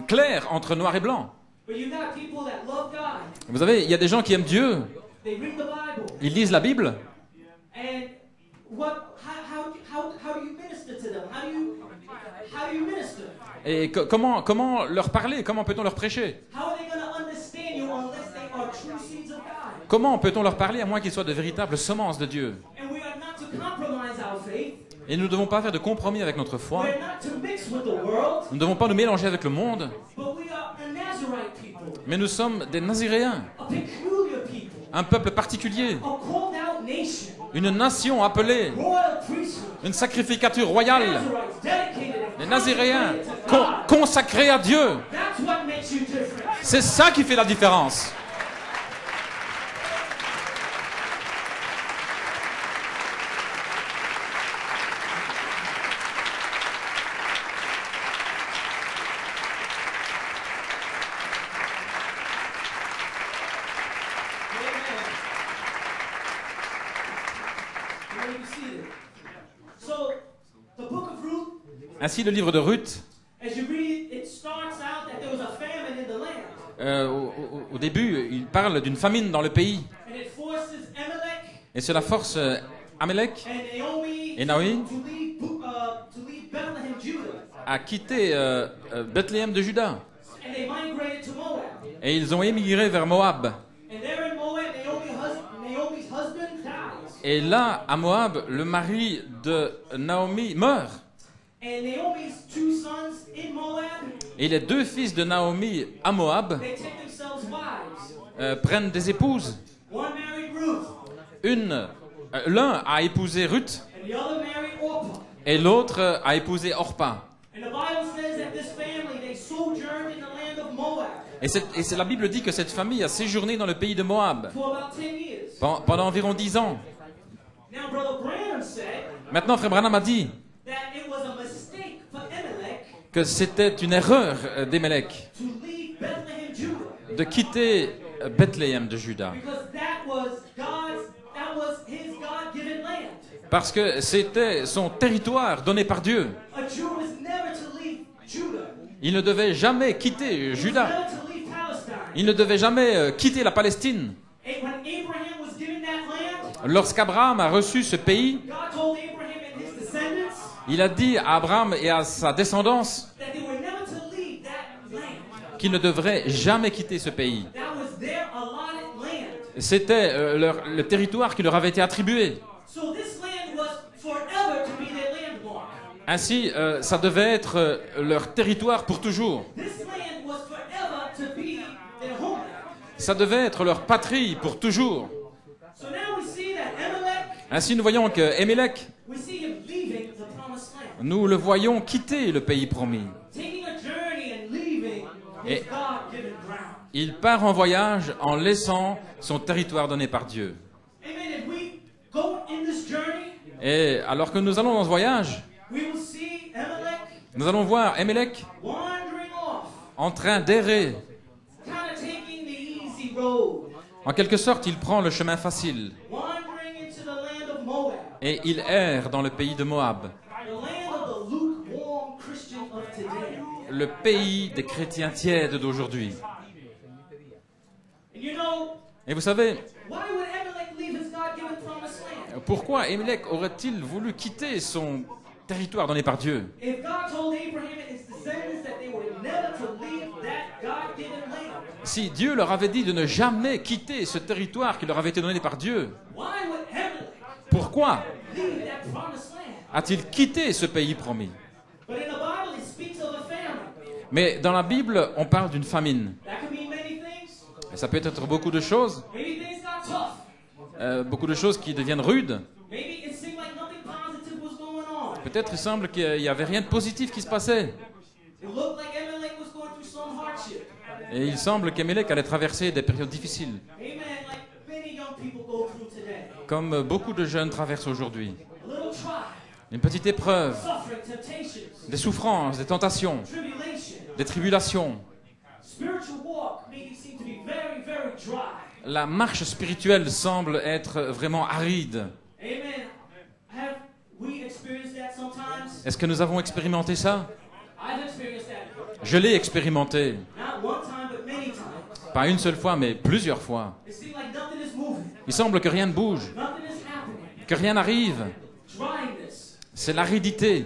clair entre noir et blanc. But you got people that love God. Vous savez, il y a des gens qui aiment Dieu, They read the Bible. ils lisent la Bible. And how do you minister to them? How do you minister? Et comment leur parler? Comment peut-on leur prêcher? How are they going to understand you unless they are true Comment peut-on leur parler à moins qu'ils soient de véritables semences de Dieu? And we are not to compromise our faith. Et nous ne devons pas faire de compromis avec notre foi. We're not to mix with the world. Nous ne devons pas nous mélanger avec le monde. But we are a Nazarite people. Mais nous sommes des Naziréens, A peculiar people. un peuple particulier, A called out nation. une nation appelée, Royal priesthood. une sacrificature royale, Nazarites dedicated les and Naziréens consecrated to God. consacrés à Dieu. That's what makes you different. C'est ça qui fait la différence. So, the book of Ruth, Ainsi, le livre de Ruth, as you read, it starts out that there was a famine in the land. au début, il parle d'une famine dans le pays. And it forces Amalek Et cela force Amalek and Naomi et Naomi to leave Bethlehem, Judah. à quitter Bethléem de Juda. And they migrated to Moab. Et ils ont émigré vers Moab. And there in Moab, Naomi's husband dies. Et là, à Moab, le mari de Naomi meurt. And Naomi's two sons in Moab, Et les deux fils de Naomi à Moab they take themselves wives. prennent des épouses. One married Ruth, L'un a épousé Ruth and the other married Orpah. et l'autre a épousé Orpa. And the Bible says that this family, they sojourned in the land of Moab Et la Bible dit que cette famille a séjourné dans le pays de Moab for about 10 years. pendant environ 10 ans. Now, Brother Branham said Maintenant, Frère Branham a dit that it was a mistake for Amalek que c'était une erreur d'Amalek to leave Bethlehem, Judah, de quitter Bethléem de Juda. because that was his God-given land. Parce que c'était son territoire donné par Dieu. A Jew was never to leave Judah. Il ne devait jamais quitter He was Juda. never to leave Palestine. Il ne devait jamais quitter la Palestine. And when Abraham was given that land, Lorsqu'Abraham a reçu ce pays, God told Abraham and his descendants il a dit à Abraham et à sa descendance that they were never to leave that land. qu'ils ne devraient jamais quitter ce pays. That was their allotted land. C'était le territoire qui leur avait été attribué. So this land was forever to be their landmark. Ainsi, ça devait être leur territoire pour toujours. This land was forever to be their homeland. Ça devait être leur patrie pour toujours. So now we see that Amalek, Ainsi, nous voyons que Amalek, we see him leaving the promised land, nous le voyons quitter le pays promis. taking a journey and leaving his Et- God-given ground. Il part en voyage en laissant son territoire donné par Dieu. Amen. If we go in this journey, Et alors que nous allons dans ce voyage, we will see Amalek nous allons voir Amalek wandering off, en train d'errer. kind of taking the easy road, En quelque sorte, il prend le chemin facile wandering into the land of Moab, et il erre dans le pays de Moab, the land of the lukewarm Christian of today. le pays des chrétiens tièdes d'aujourd'hui. And you know, Et vous savez, why would Amalek leave his God-given promised land? pourquoi Amalek aurait-il voulu quitter son territoire donné par Dieu? If God told Abraham and his descendants that they were never to leave that God-given land, Si Dieu leur avait dit de ne jamais quitter ce territoire qui leur avait été donné par Dieu, why would Amalek pourquoi leave that promised land? a-t-il quitté ce pays promis? But in the Bible, it speaks of a famine. Mais dans la Bible, on parle d'une famine. That could mean many things. Et ça peut être beaucoup de choses, Maybe things got tough. beaucoup de choses qui deviennent rudes. Maybe it seemed like nothing positive was going on. Peut-être il semble qu'il n'y avait rien de positif qui se passait. It looked like Amalek was going through some hardship. Et il semble qu'Amalek allait traverser des périodes difficiles, Amen. Like many young people go through today. comme beaucoup de jeunes traversent aujourd'hui. A little trial, Une petite épreuve, suffering, temptations, des souffrances, des tentations, tribulation. des tribulations. Spiritual walk maybe seem to be very, very dry. La marche spirituelle semble être vraiment aride. Amen. Have we experienced that sometimes? Est-ce que nous avons expérimenté ça? I've experienced that. Je l'ai expérimenté. Not one time, but many times. Pas une seule fois, mais plusieurs fois. It seems like nothing is moving. Il semble que rien ne bouge, Nothing is happening. que rien n'arrive. Dryness. C'est l'aridité.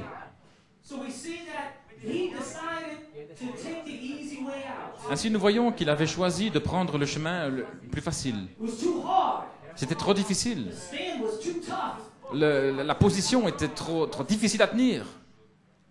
So we see that he decided to take the easy way out. Ainsi, nous voyons qu'il avait choisi de prendre le chemin le plus facile. It was too hard. C'était trop difficile. The stand was too tough. La position était trop difficile à tenir.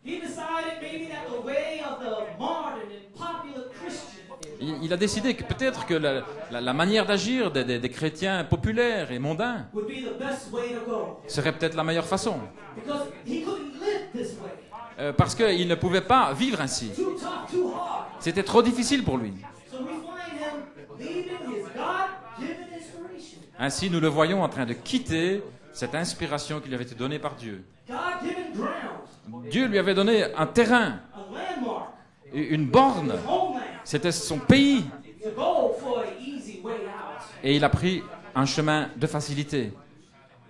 He decided maybe that the way of the modern and popular Christian Il a décidé que peut-être que la manière d'agir des chrétiens populaires et mondains would be the best way to go. serait peut-être la meilleure façon. Because he couldn't live this way. Parce qu'il ne pouvait pas vivre ainsi. Too tough, too hard. C'était trop difficile pour lui. So we find him leaving his God-given inspiration. Ainsi, nous le voyons en train de quitter cette inspiration qui lui avait été donnée par Dieu. God-given ground. Dieu lui avait donné un terrain, A landmark. une borne. Homeland. C'était son pays. To go for an easy way out. Et il a pris un chemin de facilité.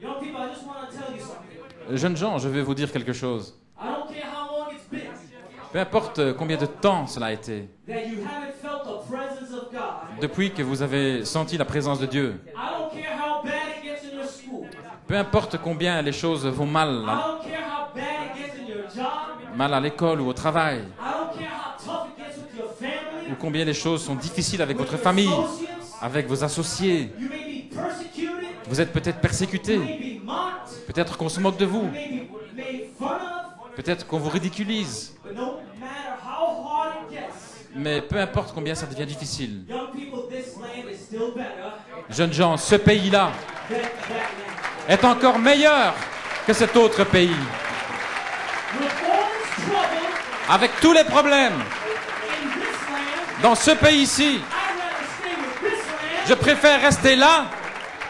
Young people, I just want to tell you something. Jeunes gens, je vais vous dire quelque chose. I don't care how long it's been Peu importe combien de temps cela a été, that you haven't felt the presence of God. depuis que vous avez senti la présence de Dieu, I don't care how bad it gets in your school. peu importe combien les choses vont I mal, don't care how bad it gets in your job. mal à l'école ou au travail, I don't care how tough it gets with your family. ou combien les choses sont difficiles avec votre famille, avec vos associés. You may be persecuted. Vous êtes peut-être You persécutés, may be mocked. peut-être qu'on se moque de vous, You may be made fun of. peut-être qu'on vous ridiculise. But no matter how hard it gets, Mais peu importe combien ça devient difficile. young people, this land is still better Jeunes gens, ce pays-là than that land. est encore meilleur que cet autre pays. With all its trouble Avec tous les problèmes, in this land, dans ce pays-ci, I'd rather stay with this land je préfère rester là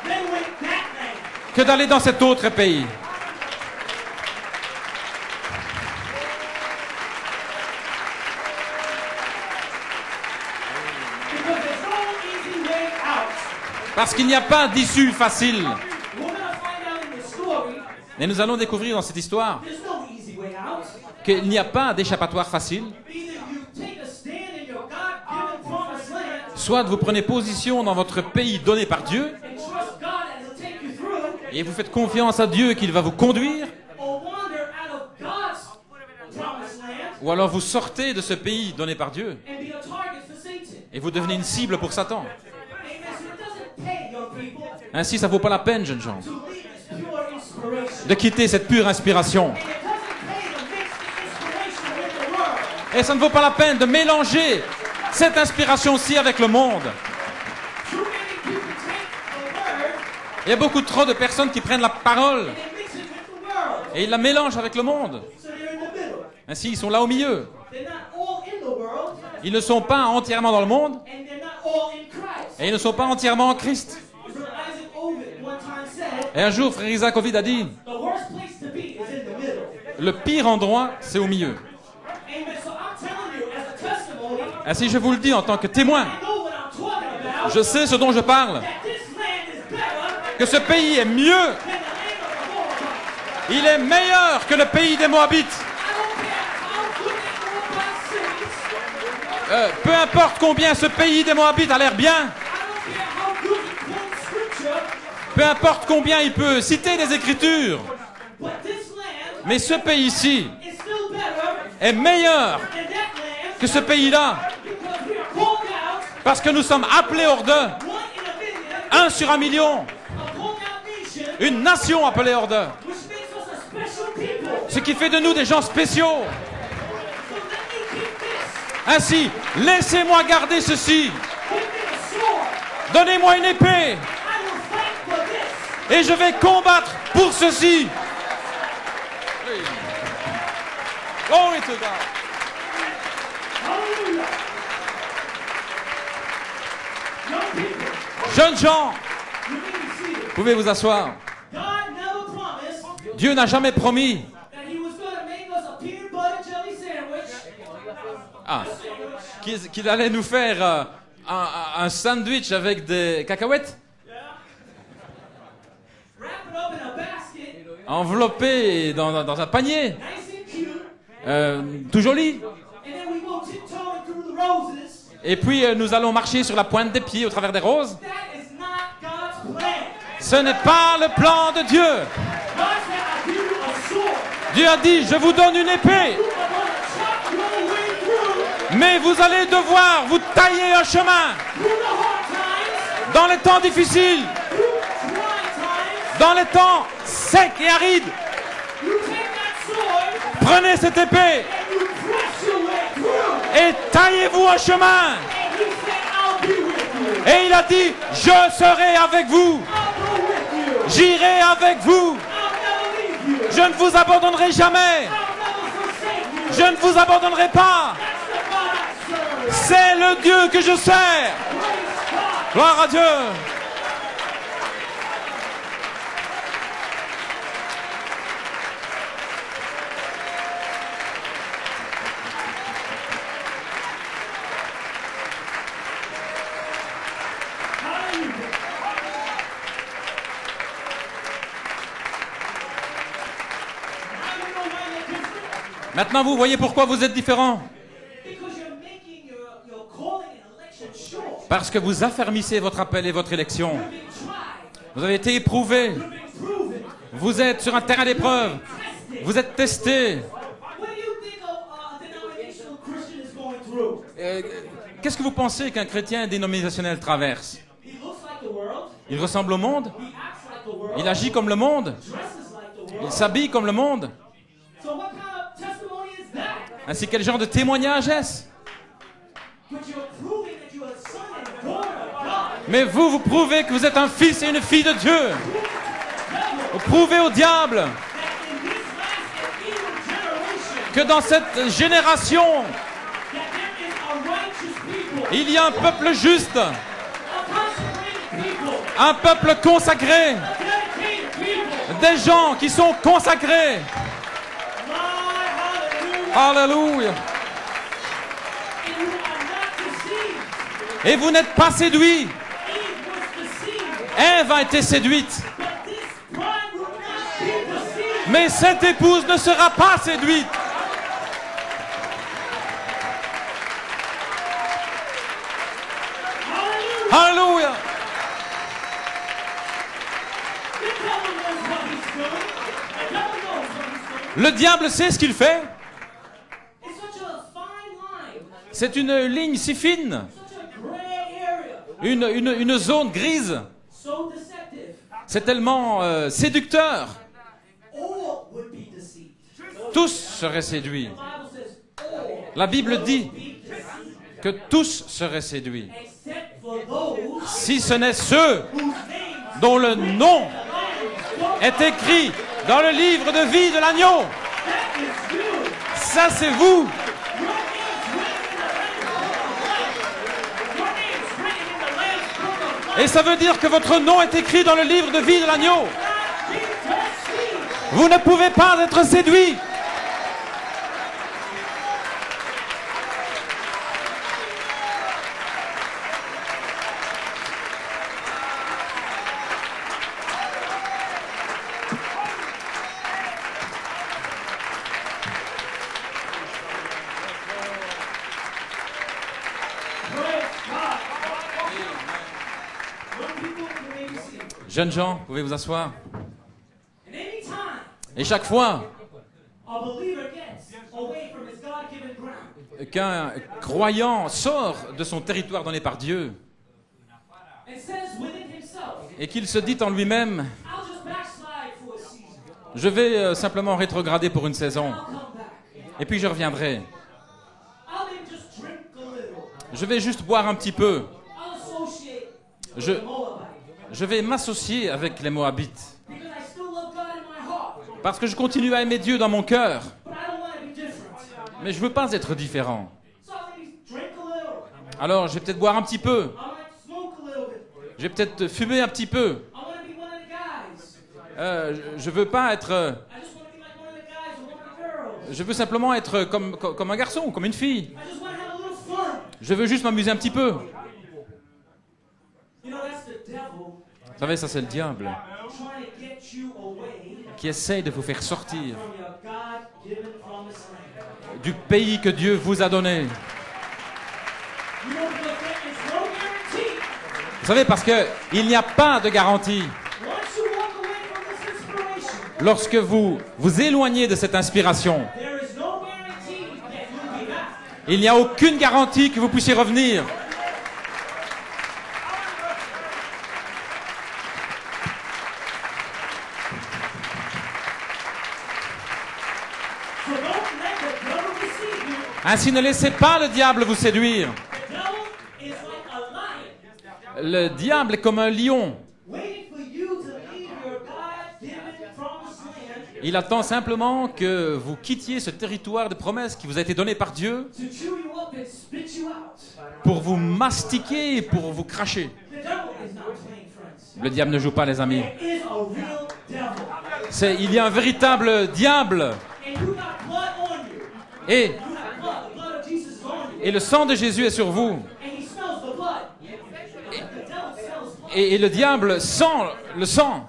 than with that land. que d'aller dans cet autre pays. Because there's no easy way out. Parce qu'il n'y a pas d'issue facile. We're going to find out in the story, Et nous allons découvrir dans cette histoire there's no easy way out. qu'il n'y a pas d'échappatoire facile. Either you take a stand in your God-given promised land Soit vous prenez position dans votre pays donné par Dieu and trust God that He'll take you through, et vous faites confiance à Dieu qu'il va vous conduire, or wander out of God's promised land ou alors vous sortez de ce pays donné par Dieu and be a target for Satan. et vous devenez une cible pour Satan. Amen. So it doesn't pay, young people, Ainsi, ça ne vaut pas la peine, jeunes gens, to leave this pure inspiration. de quitter cette pure inspiration. And it doesn't pay to mix the inspiration with the world. Et ça ne vaut pas la peine de mélanger cette inspiration-ci avec le monde. Too many people take the word Il y a beaucoup trop de personnes qui prennent la parole and they mix it with the world. et ils la mélangent avec le monde. So they're in the middle. Ainsi, ils sont là au milieu. They're not all in the world, Ils ne sont pas entièrement dans le monde and they're not all in Christ. et ils ne sont pas entièrement en Christ. Brother Isaac Ovid one time said, Et un jour, frère Isaac Ovid a dit, the worst place to be is in the middle. le pire endroit, c'est au milieu. Amen. So I'm telling you, as a testimony, Ainsi, je vous le dis en tant que témoin, I know what I'm talking about. je sais ce dont je parle, That this land is better que ce pays est mieux, than the land of the Moabites. il est meilleur que le pays des Moabites. I don't care how good the Moabites sings. Peu importe combien ce pays des Moabites a l'air bien, I don't care how good he quotes scripture. peu importe combien il peut citer des Écritures, But this land mais ce pays-ci is still better est meilleur than that land que ce pays-là, because we are called out, parce que nous sommes appelés hors d'eux, one in a million, 1 sur 1 million, a called out nation, une nation appelée hors d'eux, which makes us a special people. ce qui fait de nous des gens spéciaux. So let me keep this. Ainsi, laissez-moi garder ceci, Give me a sword. donnez-moi une épée, I will fight for this. et je vais combattre pour ceci. Glory to God. Hallelujah. Young people, Jeunes gens, you may be seated. pouvez vous asseoir. God never promised Dieu n'a jamais promis that He was going to make us a peanut butter jelly sandwich. qu'il allait nous faire un sandwich avec des cacahuètes Wrap it up in a basket, enveloppé dans un panier, nice and cute, tout joli. and then we go tiptoeing through the roses. Et puis nous allons marcher sur la pointe des pieds au travers des roses. That is not God's plan. Ce n'est pas le plan de Dieu. God said, I give you a sword. Dieu a dit, je vous donne une épée. You are going to chop your way through Mais vous allez devoir vous tailler un chemin dans les temps difficiles, dans les temps secs et arides. Prenez cette épée et taillez-vous un chemin. Et il a dit, je serai avec vous. J'irai avec vous. Je ne vous abandonnerai jamais. Je ne vous abandonnerai pas. C'est le Dieu que je sers. Gloire à Dieu. Maintenant, vous voyez pourquoi vous êtes différent. Parce que vous affermissez votre appel et votre élection. Vous avez été éprouvé. Vous êtes sur un terrain d'épreuve. Vous êtes testé. Qu'est-ce que vous pensez qu'un chrétien dénominationnel traverse? Il ressemble au monde. Il agit comme le monde. Il s'habille comme le monde. Ainsi, quel genre de témoignage est-ce? Mais vous prouvez que vous êtes un fils et une fille de Dieu. Vous prouvez au diable que dans cette génération, il y a un peuple juste, un peuple consacré, des gens qui sont consacrés. Alléluia. Et vous n'êtes pas séduits. Ève a été séduite. Mais cette épouse ne sera pas séduite. Alléluia. Le diable sait ce qu'il fait. C'est une ligne si fine, une zone grise. C'est tellement séducteur. Tous seraient séduits. La Bible dit que tous seraient séduits. Si ce n'est ceux dont le nom est écrit dans le livre de vie de l'agneau. Ça, c'est vous. Et ça veut dire que votre nom est écrit dans le livre de vie de l'agneau. Vous ne pouvez pas être séduit. Jeunes gens, pouvez vous asseoir. Et chaque fois qu'un croyant sort de son territoire donné par Dieu et qu'il se dit en lui-même, je vais simplement rétrograder pour une saison et puis je reviendrai. Je vais juste boire un petit peu. Je vais m'associer avec les Moabites. Parce que je continue à aimer Dieu dans mon cœur. Mais je ne veux pas être différent. Alors, je vais peut-être boire un petit peu. Je vais peut-être fumer un petit peu. Je ne veux pas être... Je veux simplement être comme un garçon, comme une fille. Je veux juste m'amuser un petit peu. Vous savez, ça c'est le diable qui essaye de vous faire sortir du pays que Dieu vous a donné. Vous savez, parce qu'il n'y a pas de garantie. Lorsque vous vous éloignez de cette inspiration, Il n'y a aucune garantie que vous puissiez revenir. Ainsi, ne laissez pas le diable vous séduire. Le diable est comme un lion. Il attend simplement que vous quittiez ce territoire de promesses qui vous a été donné par Dieu pour vous mastiquer et pour vous cracher. Le diable ne joue pas, les amis. Il y a un véritable diable. Et le sang de Jésus est sur vous. Et le diable sent le sang.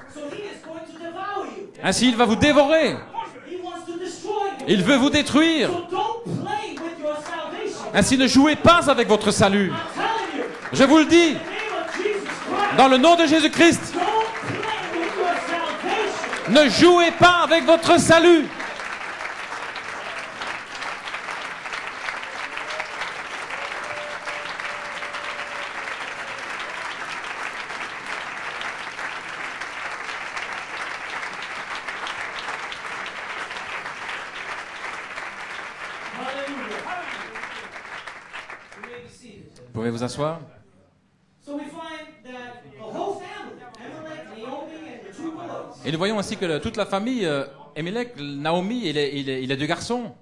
Ainsi, il va vous dévorer. Il veut vous détruire. Ainsi, ne jouez pas avec votre salut. Je vous le dis, dans le nom de Jésus-Christ, ne jouez pas avec votre salut. Vous pouvez vous asseoir. Et nous voyons ainsi que toute la famille, Elimelech, Naomi et les deux garçons,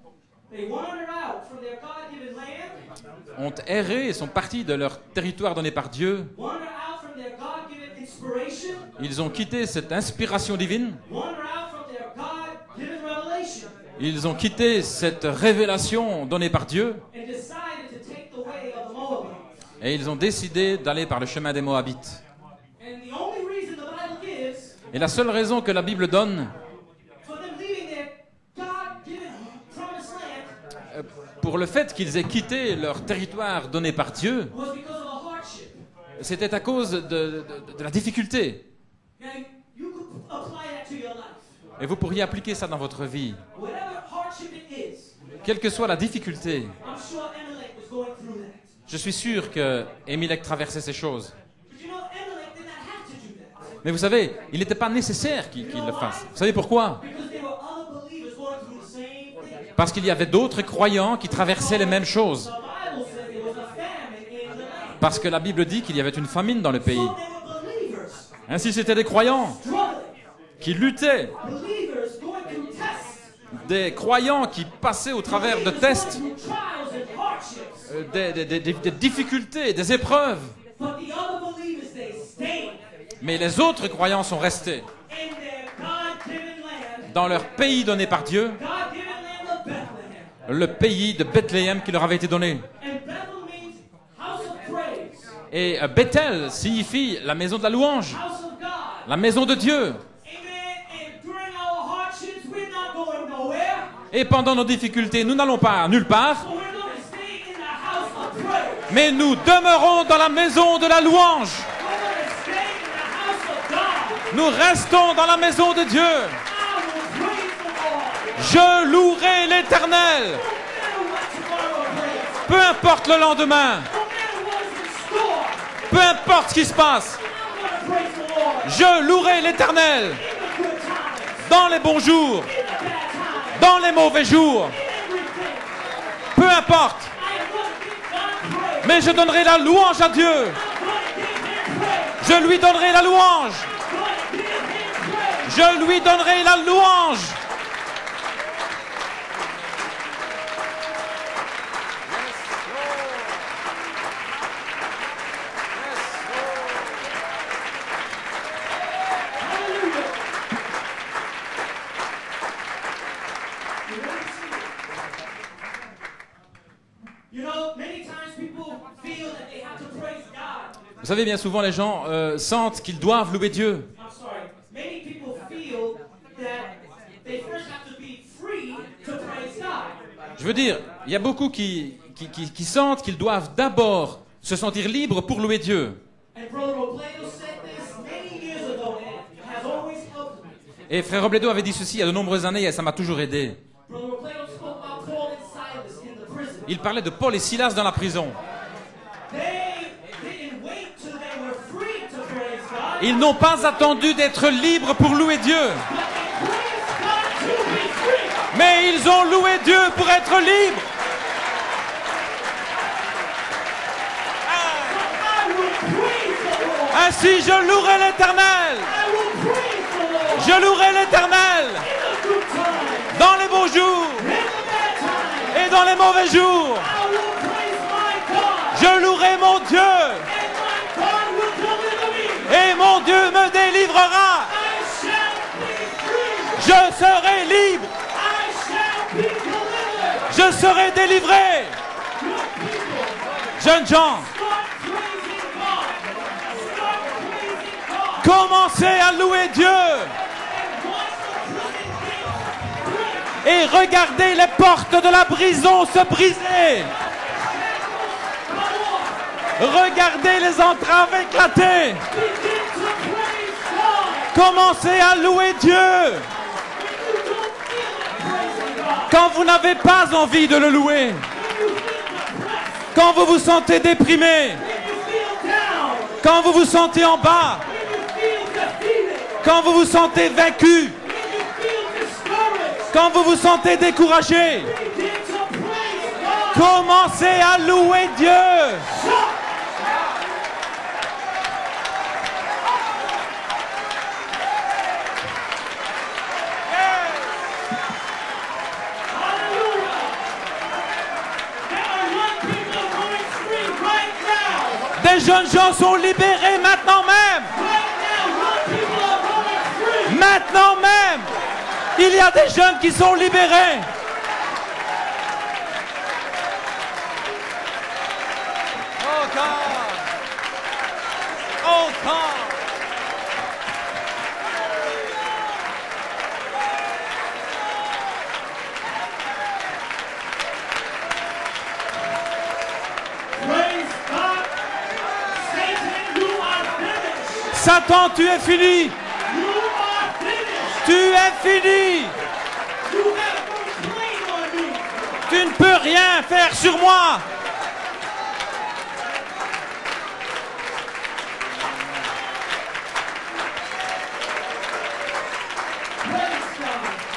ont erré et sont partis de leur territoire donné par Dieu. Ils ont quitté cette inspiration divine. Ils ont quitté cette révélation donnée par Dieu. Et ils ont décidé d'aller par le chemin des Moabites. Et la seule raison que la Bible donne pour le fait qu'ils aient quitté leur territoire donné par Dieu, c'était à cause de la difficulté. Et vous pourriez appliquer ça dans votre vie. Quelle que soit la difficulté, je suis sûr que Elimelech traversait ces choses. Mais vous savez, il n'était pas nécessaire qu'il le fasse. Vous savez pourquoi? Parce qu'il y avait d'autres croyants qui traversaient les mêmes choses. Parce que la Bible dit qu'il y avait une famine dans le pays. Ainsi, c'était des croyants qui luttaient. Des croyants qui passaient au travers de tests, des difficultés, des épreuves. Mais les autres croyants sont restés dans leur pays donné par Dieu, le pays de Bethléem qui leur avait été donné. Et Bethel signifie la maison de la louange, la maison de Dieu. Et pendant nos difficultés, nous n'allons pas nulle part, mais nous demeurons dans la maison de la louange. Nous restons dans la maison de Dieu. Je louerai l'Éternel. Peu importe le lendemain. Peu importe ce qui se passe. Je louerai l'Éternel. Dans les bons jours. Dans les mauvais jours. Peu importe. Mais je donnerai la louange à Dieu. Je lui donnerai la louange. Je lui donnerai la louange. Vous savez, bien souvent, les gens sentent qu'ils doivent louer Dieu. Je veux dire, il y a beaucoup qui sentent qu'ils doivent d'abord se sentir libres pour louer Dieu. Et Frère Robledo avait dit ceci il y a de nombreuses années et ça m'a toujours aidé. Il parlait de Paul et Silas dans la prison. Ils n'ont pas attendu d'être libres pour louer Dieu. Mais ils ont loué Dieu pour être libres. Ainsi je louerai l'Éternel. Je louerai l'Éternel dans les bons jours et dans les mauvais jours. Je louerai mon Dieu et mon Dieu me délivrera. Je serai libre. Je serai délivré. Jeunes gens, commencez à louer Dieu et regardez les portes de la prison se briser. Regardez les entraves éclater. Commencez à louer Dieu quand vous n'avez pas envie de le louer, quand vous vous sentez déprimé, quand vous vous sentez en bas, quand vous vous sentez vaincu, quand vous vous sentez découragé. Commencez à louer Dieu. Des jeunes gens sont libérés maintenant même. Maintenant même, il y a des jeunes qui sont libérés. Oh God! Oh God! Satan, tu es fini. Tu es fini. Tu ne peux rien faire sur moi.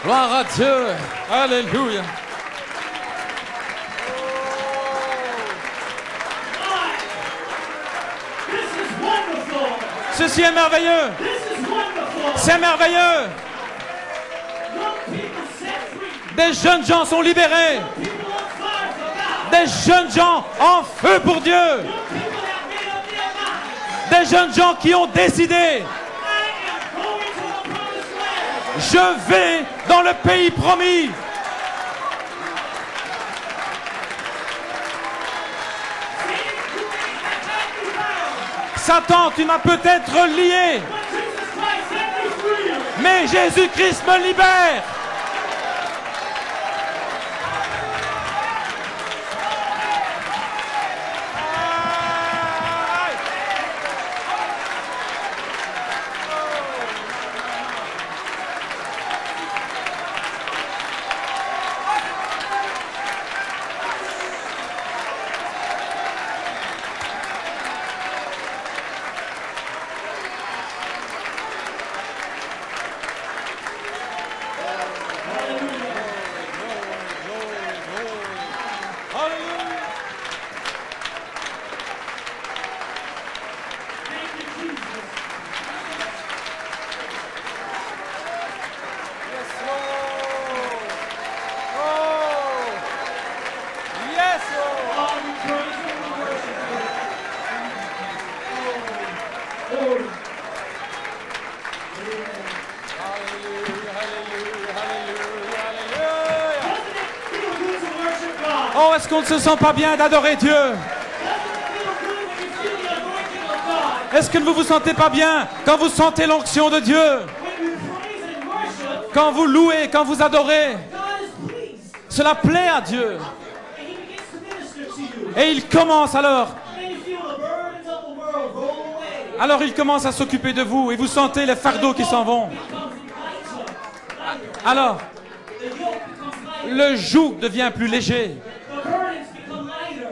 Gloire à Dieu. Alléluia. Ceci est merveilleux. C'est merveilleux. Des jeunes gens sont libérés. Des jeunes gens en feu pour Dieu. Des jeunes gens qui ont décidé: je vais dans le pays promis. Satan, tu m'as peut-être lié, mais Jésus-Christ me libère. Oh, est-ce qu'on ne se sent pas bien d'adorer Dieu? Est-ce que vous ne vous sentez pas bien quand vous sentez l'onction de Dieu? Quand vous louez, quand vous adorez, cela plaît à Dieu. Et il commence alors il commence à s'occuper de vous et vous sentez les fardeaux qui s'en vont. Alors, le joug devient plus léger.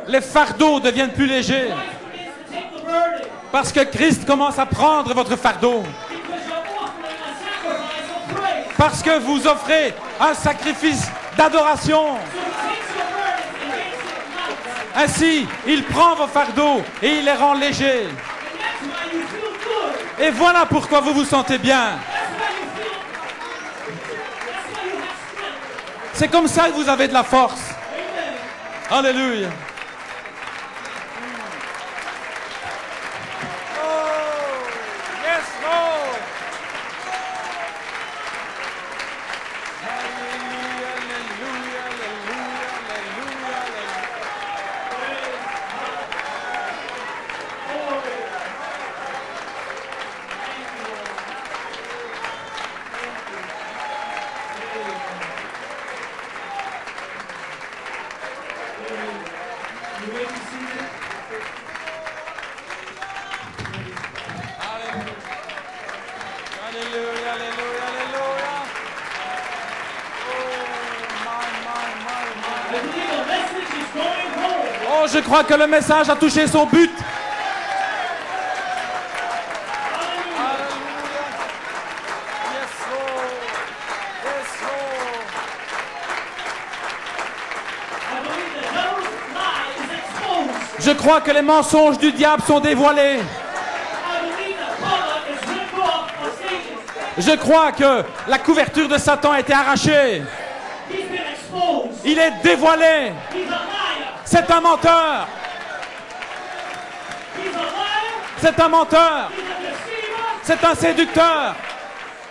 les fardeaux deviennent plus légers. Christ begins to take the burden. Parce que Christ commence à prendre votre fardeau. Because you're offering a sacrifice of praise. Parce que vous offrez un sacrifice d'adoration. So he takes your burden and makes it light. Ainsi, il prend vos fardeaux et il les rend légers. And that's why you feel good. Et voilà pourquoi vous vous sentez bien. That's why you have strength. C'est comme ça que vous avez de la force. Amen. Alléluia. You may be seated. Alléluia, alléluia, alléluia. I believe the message is going home. Oh, je crois que le message a touché son but. I believe the devil's lie is exposed. Je crois que les mensonges du diable sont dévoilés. I believe the cover is ripped off of Satan. Je crois que la couverture de Satan a été arrachée. He's been exposed. Il est dévoilé. He's a liar. C'est un menteur. He's a liar. C'est un menteur. He's a deceiver. C'est un séducteur.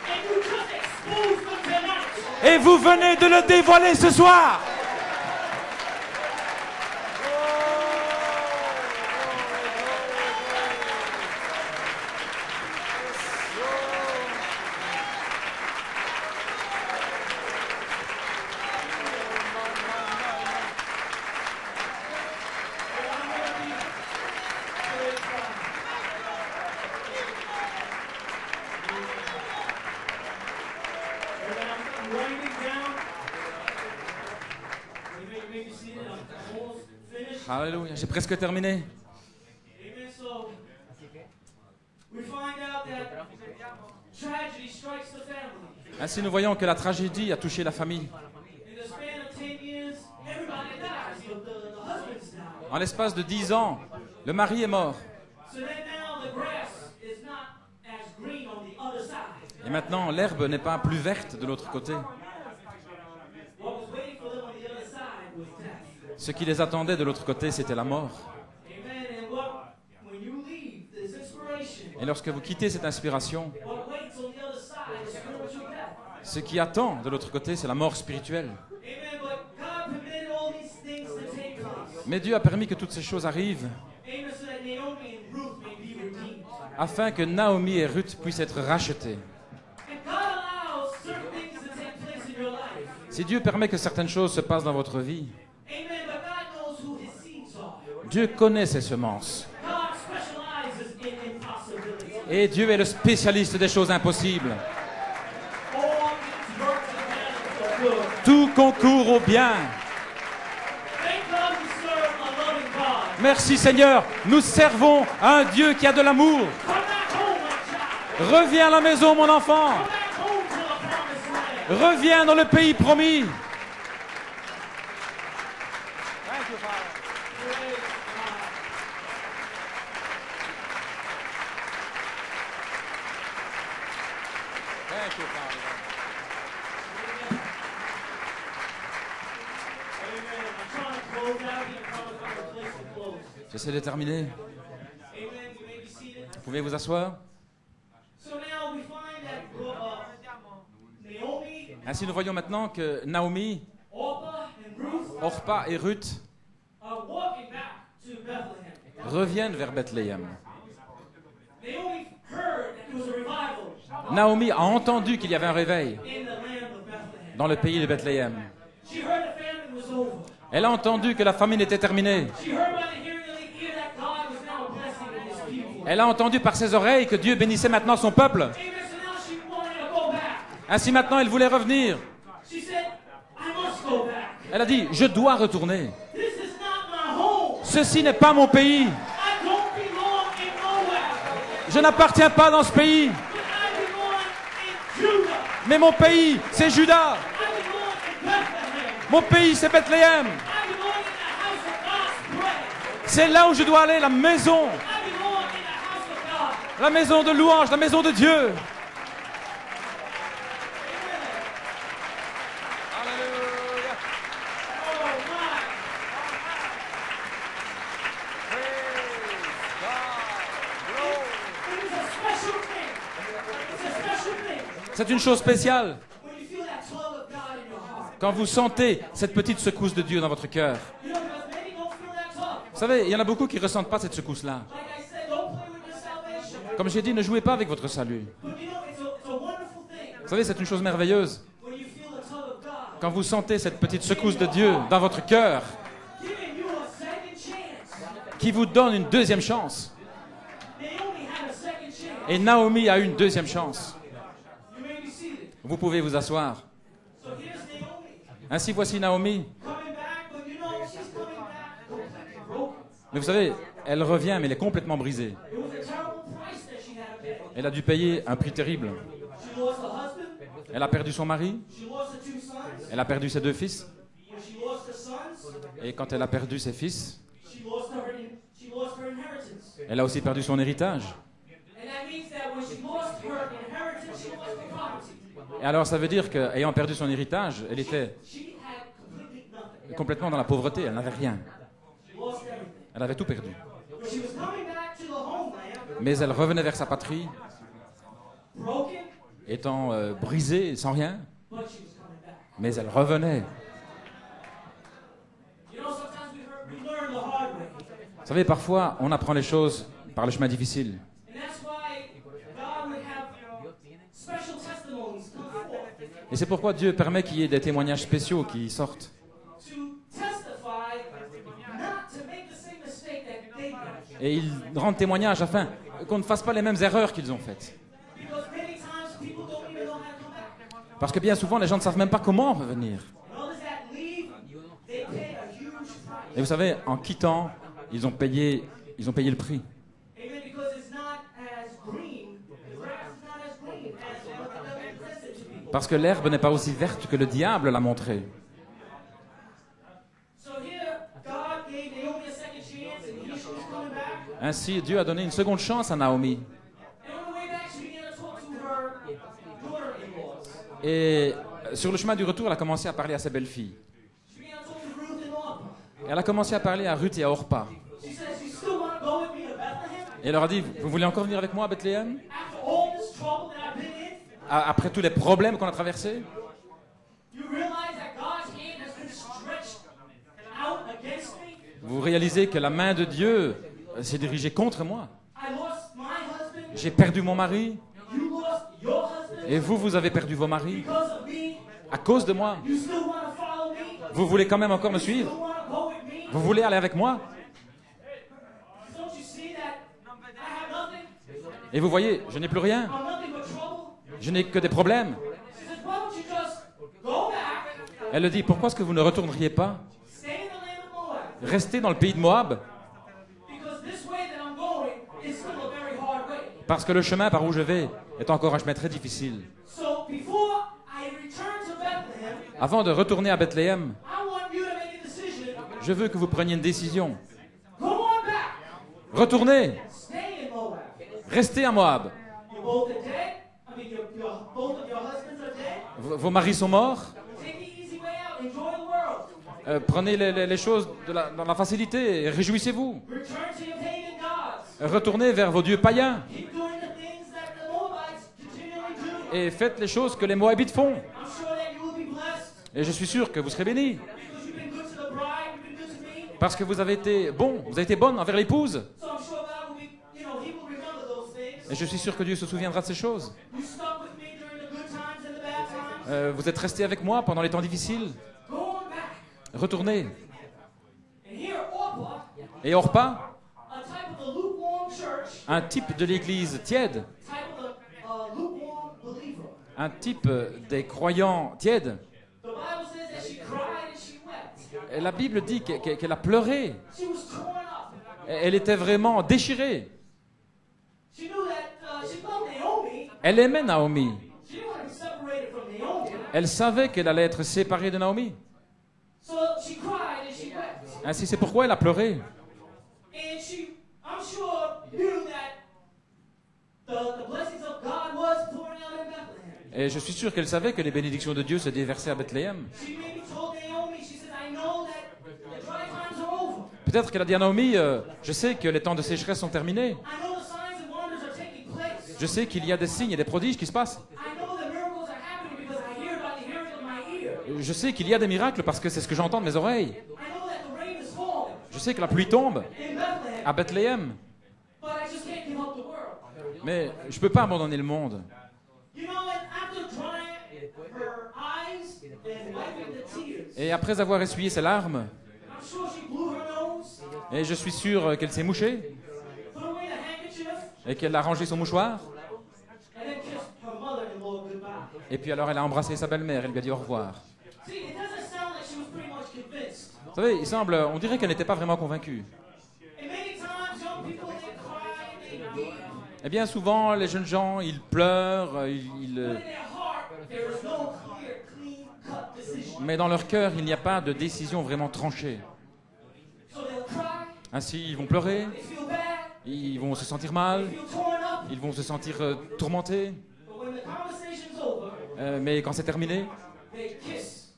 And you just exposed him tonight. Et vous venez de le dévoiler ce soir. I'm winding down. You may be seated. I'm almost finished. Alléluia, j'ai presque terminé. Amen. So we find out that tragedy strikes the family. Ainsi, nous voyons que la tragédie a touché la famille. In the span of 10 years, everybody dies, but the husbands die. En l'espace de 10 ans, le mari est mort. So then now the grass is not as green on the other side. Et maintenant, l'herbe n'est pas plus verte de l'autre côté. What was waiting for them on the other side was death. Ce qui les attendait de l'autre côté, c'était la mort. Amen. And when you leave this inspiration, Et lorsque vous quittez cette inspiration, what waits on the other side is spiritual death. ce qui attend de l'autre côté, c'est la mort spirituelle. Amen. But God permitted all these things to take place. Mais Dieu a permis que toutes ces choses arrivent Amen. So that Naomi and Ruth may be redeemed. afin que Naomi et Ruth puissent être rachetées. And God allows certain things to take place in your life. Si Dieu permet que certaines choses se passent dans votre vie, Amen. But God knows who his seeds are. Dieu connaît ses semences. God specializes in impossibilities. Et Dieu est le spécialiste des choses impossibles. All things work together for good. Tout concourt au bien. Thank God we serve a loving God. Merci Seigneur, nous servons un Dieu qui a de l'amour. Come back home, my child. Reviens à la maison, mon enfant. Come back home to the promised land. Reviens dans le pays promis. Praise God. Amen. I'm trying to close out here. I promise I'm going to place to close. J'essaie de terminer. Amen. You may be seated. Vous pouvez vous asseoir. So now we find that Naomi, Ainsi, nous voyons maintenant que Naomi, Orpah, and Ruth Orpa et Ruth are walking back to Bethlehem. reviennent vers Bethléem. Naomi heard that there was a revival Naomi a entendu qu'il y avait un réveil in the land of Bethlehem. dans le pays de Bethléem. She heard the famine was over. Elle a entendu que la famine était terminée. She heard by the hearing of the ear that God was now blessing his people. Elle a entendu par ses oreilles que Dieu bénissait maintenant son peuple. Amen. So now she wanted to go back. Ainsi maintenant, elle voulait revenir. She said, I must go back. Elle a dit, je dois retourner. This is not my home. Ceci n'est pas mon pays. I don't belong in Moab. Je n'appartiens pas dans ce pays. But I belong in Judah. Mais mon pays, c'est Juda. I belong in Bethlehem. Mon pays, c'est Bethléem. I belong in the house of God's bread. C'est là où je dois aller, la maison. I belong in the house of God. La maison de louange, la maison de Dieu. Oh my. It is a special thing. It's a special thing C'est une chose spéciale. when you feel that tug of God in your heart. Quand vous sentez cette petite secousse de Dieu dans votre cœur. You know, because many don't feel that tug. Vous savez, il y en a beaucoup qui ne ressentent pas cette secousse-là. Like I said, don't play with your salvation. Comme j'ai dit, ne jouez pas avec votre salut. But you know, it's a wonderful thing Vous savez, c'est une chose merveilleuse. when you feel the tug of God Quand vous sentez cette petite secousse de Dieu dans votre cœur, giving you a second chance. qui vous donne une deuxième chance. Naomi had a second chance. Et Naomi a eu une deuxième chance. You may be seated. Vous pouvez vous asseoir. So here's Naomi Ainsi, voici Naomi. coming back, but you know, she's coming back completely broken. Mais vous savez, elle revient, mais elle est complètement brisée. It was a terrible price that she had to pay. Elle a dû payer un prix terrible. She lost her husband. Elle a perdu son mari, She lost her 2 sons. elle a perdu ses 2 fils, When she lost her sons, et quand elle a perdu ses fils, she lost her inheritance. elle a aussi perdu son héritage. And that means that when she lost her inheritance, she lost her property. Et alors ça veut dire qu'ayant perdu son héritage, elle était She had completely nothing. complètement dans la pauvreté, elle n'avait rien. She lost everything. Elle avait tout perdu. When she was coming back to the homeland, Mais elle revenait vers sa patrie, broken, étant brisée, sans rien, but she was coming back. mais elle revenait. You know, sometimes we learn the hard way. Vous savez, parfois, on apprend les choses par le chemin difficile. And that's why God would have special testimonies come forth Et c'est pourquoi Dieu permet qu'il y ait des témoignages spéciaux qui sortent. to testify not to make the same mistake that they did. Et ils rendent témoignage afin qu'on ne fasse pas les mêmes erreurs qu'ils ont faites. Because many times people don't even know how to come back. Parce que bien souvent, les gens ne savent même pas comment revenir. And others that leave, they pay a huge price. Et vous savez, en quittant, ils ont payé le prix. Amen. Because it's not as green. The grass is not as green as what the devil presents it to be. Parce que l'herbe n'est pas aussi verte que le diable l'a montré. So here, God gave Naomi a second chance, and here she was coming back. Ainsi, Dieu a donné une seconde chance à Naomi. And on the way back, she began to talk to her daughter-in-laws. Et sur le chemin du retour, elle a commencé à parler à ses belles-filles. She began to talk to Ruth and Orpah. Et elle a commencé à parler à Ruth et à Orpa. She says, "You still want to go with me to Bethlehem? Et elle leur a dit, vous voulez encore venir avec moi à Bethléem? After all this trouble that I've been in, Après tous les problèmes qu'on a traversés? you realize that God's hand has been stretched out against me? Vous réalisez que la main de Dieu s'est dirigée contre moi. I lost my husband. J'ai perdu mon mari. You lost your husband Et vous, vous avez perdu vos maris. because of me. À cause de moi. You still want to follow me? Vous voulez quand même encore me You suivre? want to go with me? Vous voulez aller avec moi? Don't you see that I have nothing? Et vous voyez, je n'ai plus rien. I'm nothing but trouble. Je n'ai que des problèmes. She says, why don't you just go back, Elle le dit, pourquoi est-ce que vous ne retourneriez pas? stay in the land of Moab? Restez dans le pays de Moab? Because this way that I'm going is still a very hard way. Parce que le chemin par où je vais est encore un chemin très difficile. So before I return to Bethlehem, Avant de retourner à Bethléem, I want you to make a decision. je veux que vous preniez une décision. Go on back. Retournez. Stay in Moab. Restez à Moab. You're both are dead. I mean, both of your husbands are dead. Vos maris sont morts. Take the easy way out. Enjoy the world. Prenez les choses dans la facilité et réjouissez-vous. Return to your pagan gods. Retournez vers vos dieux païens Keep doing the things that the Moabites continually do. et faites les choses que les Moabites font. I'm sure that you will be blessed Et je suis sûr que vous serez bénis. because you've been good to the bride, you've been good to me. Parce que vous avez été bon, vous avez été bonne envers l'épouse. So I'm sure God will be, He will remember those things. Et je suis sûr que Dieu se souviendra de ces choses. You stuck with me during the good times and the bad times. Vous êtes restés avec moi pendant les temps difficiles. Go on back. Retournez. And here, Orpah, Et Orpa, a type of the lukewarm church, un type de l'église tiède, type of the lukewarm believer. un type des croyants tièdes. The Bible says that she cried and she wept. Et la Bible dit qu'elle a pleuré. She was torn Elle était vraiment déchirée. She knew that she loved Naomi. Elle aimait Naomi. She didn't want to be separated from Naomi. Elle savait qu'elle allait être séparée de Naomi. So she cried and she wept. Ainsi, c'est pourquoi elle a pleuré. And she, I'm sure, knew that the blessings of God was pouring out in Bethlehem. Et je suis sûr qu'elle savait que les bénédictions de Dieu se déversaient à Bethléem. She maybe told Naomi, she said, I know that the dry times are over. Peut-être qu'elle a dit à Naomi, je sais que les temps de sécheresse sont terminés. I know the signs and wonders are taking place. Je sais qu'il y a des signes et des prodiges qui se passent. I know that miracles are happening because I hear it by the hearing of my ear. Je sais qu'il y a des miracles parce que c'est ce que j'entends de mes oreilles. I know that the rain is falling Je sais que la pluie tombe in Bethlehem, à Bethléem. but I just can't give up the world. Mais je ne peux pas abandonner le monde. You know, and after drying her eyes and wiping the tears, Et après avoir essuyé ses larmes, I'm sure she blew her nose, et je suis sûr qu'elle s'est mouchée, put away the handkerchief, et qu'elle a rangé son mouchoir, and then kissed her mother-in-law goodbye. et puis alors elle a embrassé sa belle-mère, elle lui a dit au revoir. See, it doesn't sound like she was pretty much convinced. Vous savez, on dirait qu'elle n'était pas vraiment convaincue. And many times, young people, they cry, they weep, Eh bien souvent, les jeunes gens, ils pleurent, but in their heart, there is no clear, clean-cut decision. mais dans leur cœur, il n'y a pas de décision vraiment tranchée. So they'll cry, Ainsi, ils vont pleurer, they feel bad, ils vont se sentir mal, they feel torn up, ils vont se sentir tourmentés, but when the conversation's over, mais quand c'est terminé, they kiss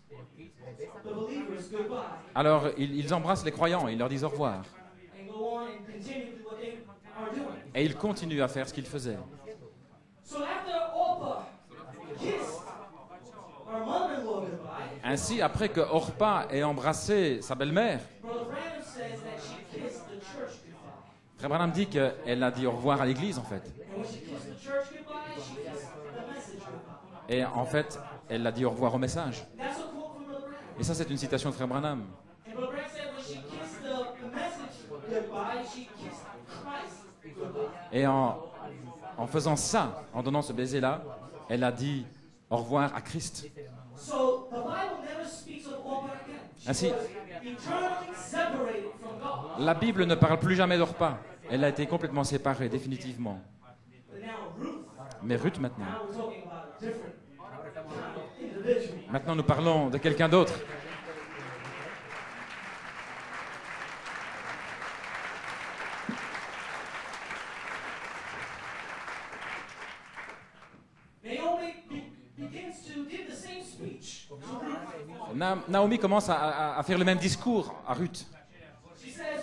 the believers goodbye alors ils embrassent les croyants, ils leur disent au revoir. and go on and continue to do what they are doing. Et ils continuent à faire ce qu'ils faisaient. So after Orpah kissed her mother-in-law goodbye, Ainsi, après que Orpa ait embrassé sa belle-mère, Brother Branham says that she kissed the church goodbye. Frère Branham dit qu'elle a dit au revoir à l'église en fait. And when she kissed the church goodbye, she kissed the message goodbye. Et en fait, elle a dit au revoir au message. That's a quote from Brother Branham. Et ça, c'est une citation de Frère Branham. And Brother Branham said when she kissed the message goodbye, she kissed Christ goodbye. Et en faisant ça, en donnant ce baiser-là, elle a dit au revoir à Christ. So the Bible never speaks of Orpah again. She Ainsi, was eternally separated from God. la Bible ne parle plus jamais d'Orpa. Elle a été complètement séparée, définitivement. But now Ruth, Mais Ruth maintenant. now we're talking about a different individual. Maintenant, nous parlons de quelqu'un d'autre. Naomi begins to give the same speech to Ruth. Naomi commence à faire le même discours à Ruth. She says,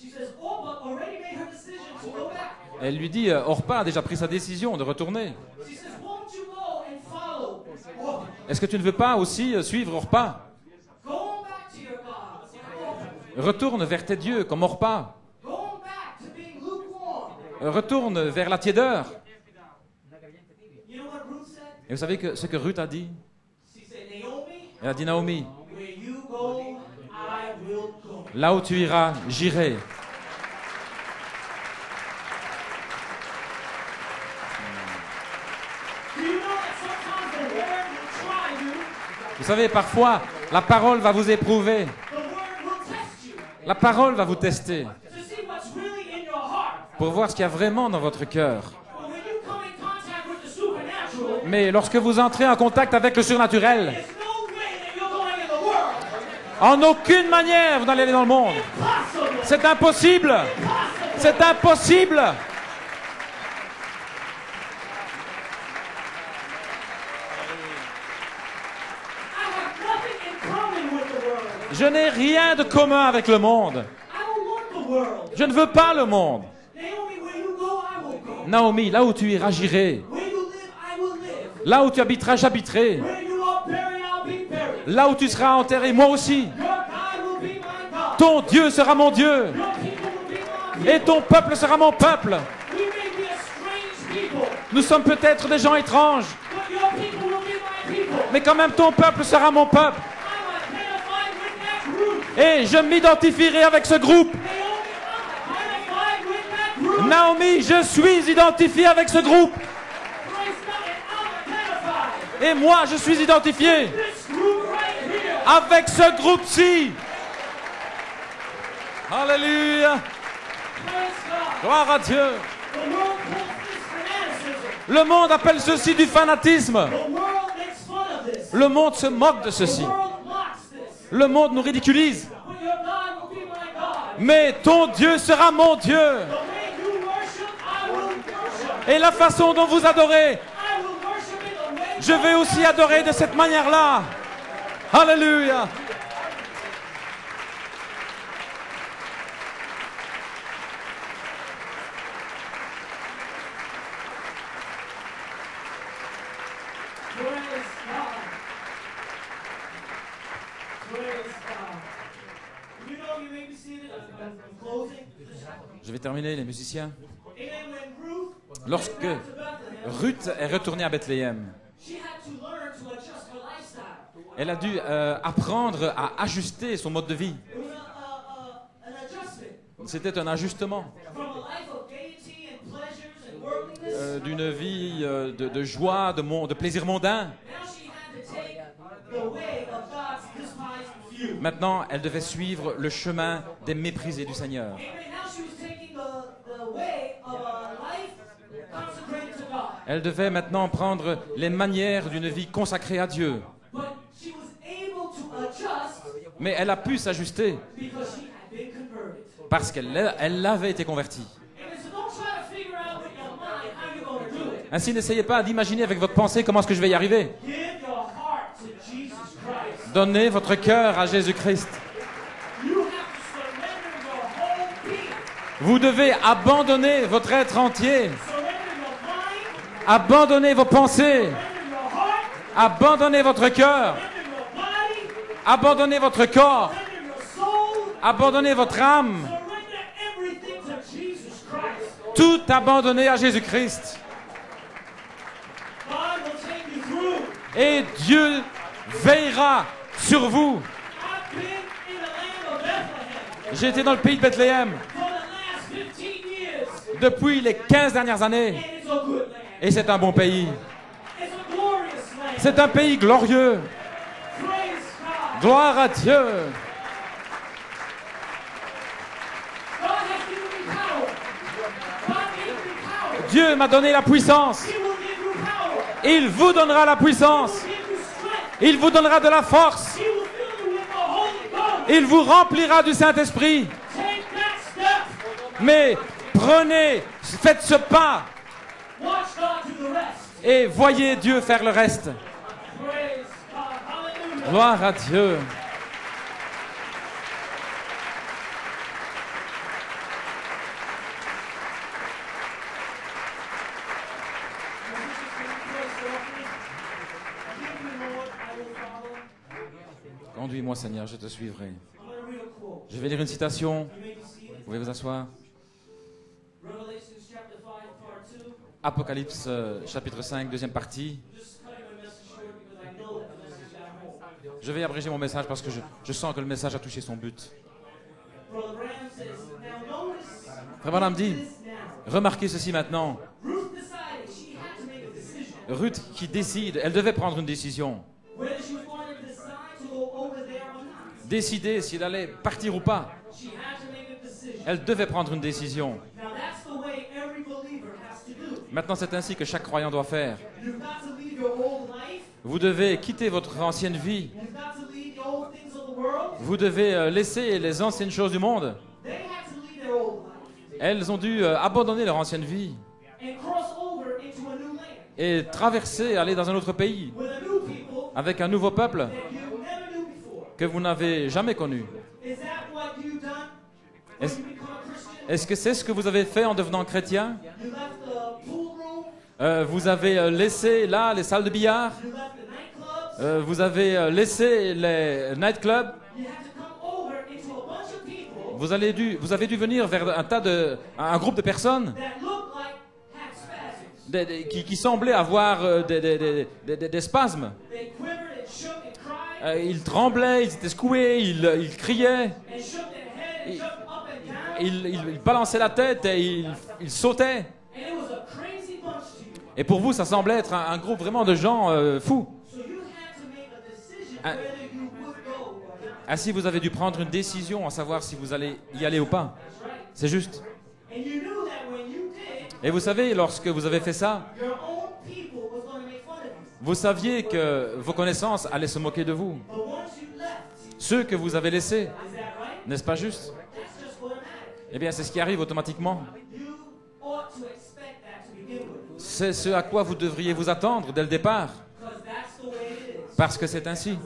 she says, Orpah already made her decision to go back. Elle lui dit, Orpa a déjà pris sa décision de retourner. She says, won't you go and follow Orpah? Est-ce que tu ne veux pas aussi suivre Orpa? Go on back to your God. like Orpah. Retourne vers tes dieux comme Orpa. Go on back to being lukewarm. Retourne vers la tiédeur. You know what Ruth said? Et vous savez ce que Ruth a dit? She said, Naomi, Elle a dit, Naomi, where you go, I will go. là où tu iras, j'irai. Do you know that sometimes the word will try you? Vous savez, parfois, la parole va vous éprouver. The word will test you La parole va vous tester to see what's really in your heart. pour voir ce qu'il y a vraiment dans votre cœur. But when you come in contact with the supernatural, Mais lorsque vous entrez en contact avec le surnaturel, there's no way that you're going in the world. en aucune manière vous n'allez aller dans le monde. Impossible. C'est impossible. Impossible. C'est impossible. I have nothing in common with the world. Je n'ai rien de commun avec le monde. I don't want the world. Je ne veux pas le monde. Naomi, where you go, I will go. Naomi, là où tu iras, j'irai. Where you live, I will live. Là où tu habiteras, j'habiterai. Where you are buried, I'll be buried. Là où tu seras enterré, moi aussi. Your God will be my God. Ton Dieu sera mon Dieu. Your people will be my people. Et ton peuple sera mon peuple. We may be a strange people, Nous sommes peut-être des gens étranges, but your people will be my people. mais quand même ton peuple sera mon peuple. I'm identified with that group. Et je m'identifierai avec ce groupe. Naomi, I'm identified with that group. Naomi, je suis identifié avec ce groupe. Praise God, and I'm identified. Et moi, je suis identifié This group right here. avec ce groupe-ci. Alléluia. Gloire à Dieu. Le monde appelle ceci du fanatisme. Le monde se moque de ceci. Le monde nous ridiculise. Mais ton Dieu sera mon Dieu. Et la façon dont vous adorez, je vais aussi adorer de cette manière-là. Alléluia. Je vais terminer, les musiciens. Lorsque Ruth est retournée à Bethléem, elle a dû apprendre à ajuster son mode de vie. C'était un ajustement d'une vie de joie, de plaisir mondain. Maintenant, elle devait suivre le chemin des méprisés du Seigneur. Elle devait maintenant prendre les manières d'une vie consacrée à Dieu. Mais elle a pu s'ajuster parce qu'elle avait été convertie. Ainsi, n'essayez pas d'imaginer avec votre pensée comment est-ce que je vais y arriver. Donnez votre cœur à Jésus-Christ. Vous devez abandonner votre être entier. Abandonnez vos pensées. Abandonnez votre cœur. Abandonnez votre corps. Abandonnez votre âme. Tout abandonnez à Jésus-Christ. Et Dieu veillera sur vous. J'ai été dans le pays de Bethléem depuis les 15 dernières années. Et c'est un bon pays. C'est un pays glorieux. Gloire à Dieu. Dieu m'a donné la puissance. Il vous donnera la puissance. Il vous donnera de la force. Il vous remplira du Saint-Esprit. Mais prenez, faites ce pas et voyez Dieu faire le reste. Gloire à Dieu. Conduis-moi, Seigneur, je te suivrai. Je vais lire une citation. Vous pouvez vous asseoir. Apocalypse, chapitre 5, deuxième partie. Je vais abréger mon message parce que je sens que le message a touché son but. Frère Branham dit, remarquez ceci maintenant. Ruth qui décide, elle devait prendre une décision. Décider s'il allait partir ou pas. Elle devait prendre une décision. Maintenant, c'est ainsi que chaque croyant doit faire. Vous devez quitter votre ancienne vie. Vous devez laisser les anciennes choses du monde. Elles ont dû abandonner leur ancienne vie et traverser, aller dans un autre pays avec un nouveau peuple que vous n'avez jamais connu. Est-ce que c'est ce que vous avez fait en devenant chrétien? Vous avez laissé là les salles de billard, vous avez laissé les nightclubs, vous avez dû venir vers un groupe de personnes qui semblaient avoir des spasmes. Ils tremblaient, ils étaient secoués, ils criaient, ils balançaient la tête et ils sautaient. Et pour vous, ça semblait être un groupe vraiment de gens fous. Ainsi, vous avez dû prendre une décision à savoir si vous allez y aller ou pas. C'est juste. Et vous savez, lorsque vous avez fait ça, vous saviez que vos connaissances allaient se moquer de vous. Ceux que vous avez laissés, n'est-ce pas juste? Eh bien, c'est ce qui arrive automatiquement. C'est ce à quoi vous devriez vous attendre dès le départ. Parce que c'est ainsi.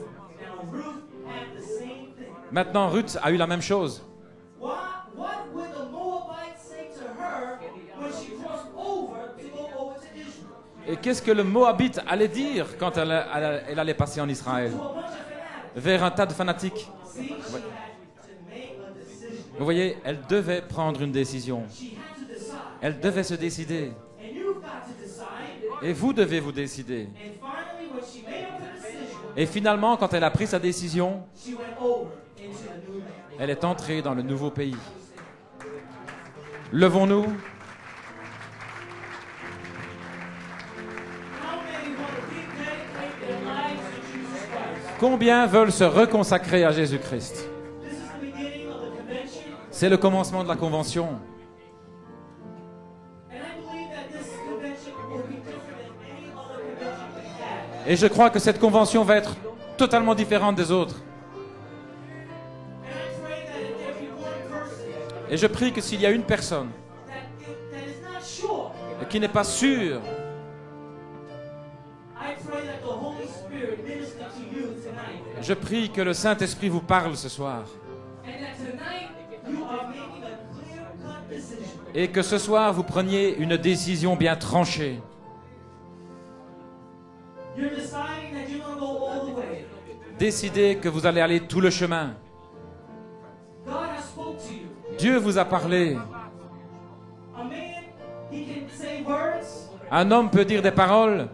Maintenant, Ruth a eu la même chose. Et qu'est-ce que le Moabite allait dire quand elle allait passer en Israël? Vers un tas de fanatiques. Ouais. Vous voyez, elle devait prendre une décision. Elle devait se décider. Et vous devez vous décider. Et finalement, quand elle a pris sa décision, elle est entrée dans le nouveau pays. Levons-nous. Combien veulent se reconsacrer à Jésus-Christ? C'est le commencement de la convention. Et je crois que cette convention va être totalement différente des autres. Et je prie que s'il y a une personne qui n'est pas sûre, je prie que le Saint-Esprit vous parle ce soir. Et que ce soir, vous preniez une décision bien tranchée. Décidez que vous allez aller tout le chemin. Dieu vous a parlé. Un homme peut dire des paroles.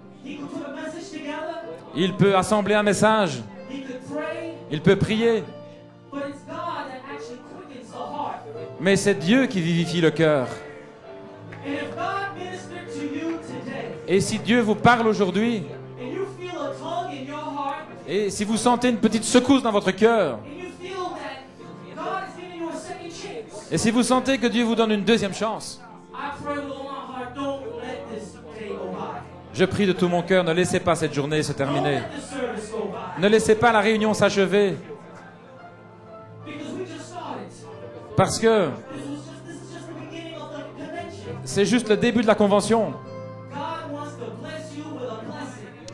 Il peut assembler un message. Il peut prier. Mais c'est Dieu qui vivifie le cœur. Et si Dieu vous parle aujourd'hui, et si vous sentez une petite secousse dans votre cœur, et si vous sentez que Dieu vous donne une deuxième chance, je prie de tout mon cœur, ne laissez pas cette journée se terminer. Ne laissez pas la réunion s'achever. Parce que c'est juste le début de la convention.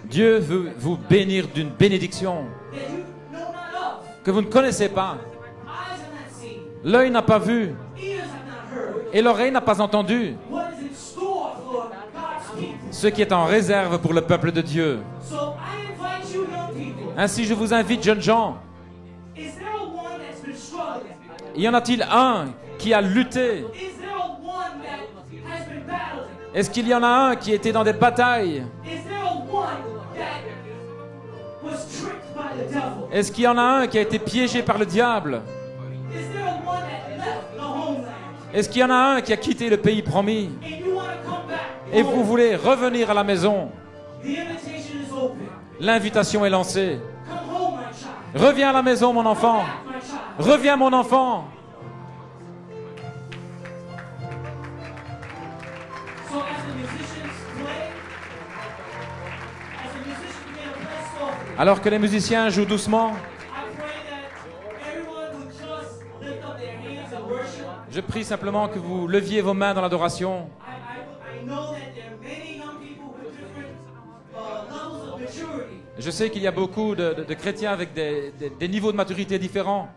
Dieu veut vous bénir d'une bénédiction que vous ne connaissez pas. L'œil n'a pas vu et l'oreille n'a pas entendu ce qui est en réserve pour le peuple de Dieu. Ainsi, je vous invite, jeunes gens, y en a-t-il un qui a lutté? Est-ce qu'il y en a un qui était dans des batailles? Est-ce qu'il y en a un qui a été piégé par le diable? Est-ce qu'il y en a un qui a quitté le pays promis? Et vous voulez revenir à la maison? L'invitation est lancée. Reviens à la maison, mon enfant. Reviens, mon enfant. Alors que les musiciens jouent doucement, je prie simplement que vous leviez vos mains dans l'adoration. Je sais qu'il y a beaucoup de chrétiens avec des niveaux de maturité différents.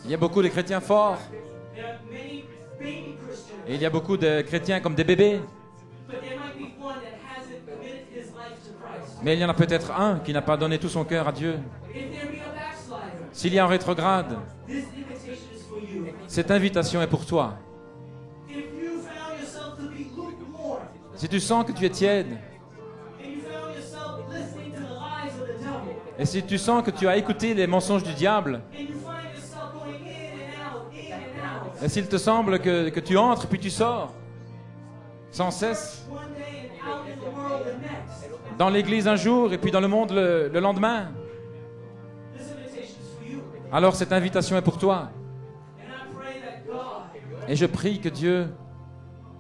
Il y a beaucoup de chrétiens forts. Et il y a beaucoup de chrétiens comme des bébés. Mais il y en a peut-être un qui n'a pas donné tout son cœur à Dieu. S'il y a un rétrograde, cette invitation est pour toi. Si tu sens que tu es tiède, et si tu sens que tu as écouté les mensonges du diable, et s'il te semble que tu entres puis tu sors, sans cesse, dans l'église un jour et puis dans le monde le lendemain, Alors cette invitation est pour toi. And I pray that God, Et je prie que Dieu,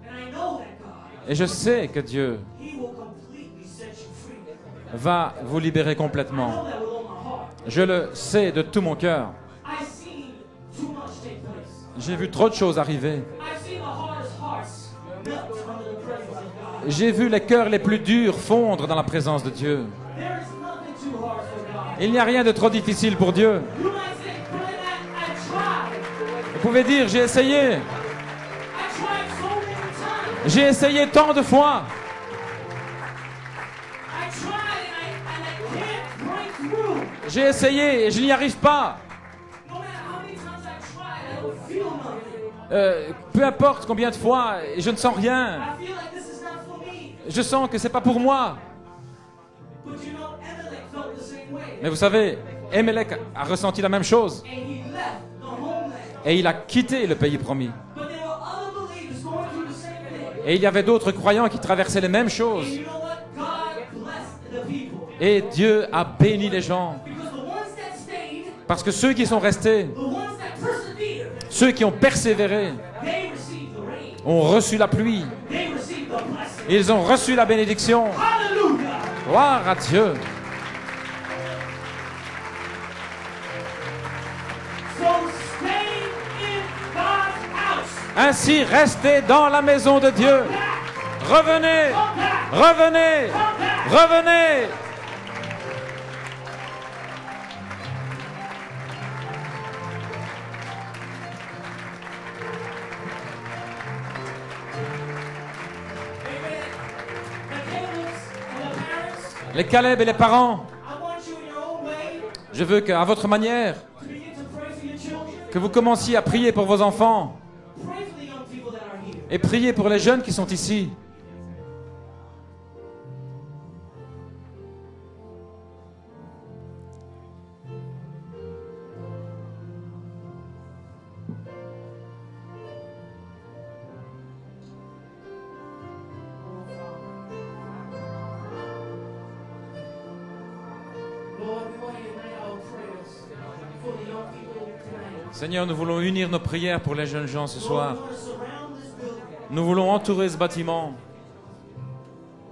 and I know that God, et je sais que Dieu He will completely set you free. va vous libérer I complètement. know that with all my heart. Je le sais de tout mon cœur. I've seen too much take place. J'ai vu trop de choses arriver. I've seen the hardest hearts melt under the presence of God. J'ai vu les cœurs les plus durs fondre dans la présence de Dieu. There is nothing too hard for God. Il n'y a rien de trop difficile pour Dieu. You might say, Brother Matt, I tried. Vous pouvez dire, j'ai essayé. I tried so many times. J'ai essayé tant de fois. I tried and I can't break through. J'ai essayé et je n'y arrive pas. No matter how many times I tried, I don't feel nothing. Peu importe combien de fois, je ne sens rien. I feel like this is not for me. Je sens que c'est pas pour moi. But you know, Amalek felt the same way. Mais vous savez, Emelec a ressenti la même chose. And he left the homeland. Et il a quitté le pays promis. But there were other believers going through the same thing. Et il y avait d'autres croyants qui traversaient les mêmes And choses. you know what? God blessed the people. Et Dieu a béni les gens. Because the ones that stayed, Parce que ceux qui sont restés, the ones that persevered, ceux qui ont persévéré, they received the rain. ont reçu la pluie. They received the blessing. Ils ont reçu la bénédiction. Hallelujah. Gloire à Dieu. So stay in God's house. Ainsi, restez dans la maison de Dieu. Revenez, revenez, revenez. Amen. The Caleb's and the parents, Les Caleb et les parents, I want you in your own way je veux qu'à votre manière, to begin to pray for your children. que vous commenciez à prier pour vos enfants Pray for the young people that are here. et prier pour les jeunes qui sont ici. Lord, we want you to unite our prayers for the young people tonight. Seigneur, nous voulons unir nos prières pour les jeunes gens ce Lord, soir. we want to surround this building Nous voulons entourer ce bâtiment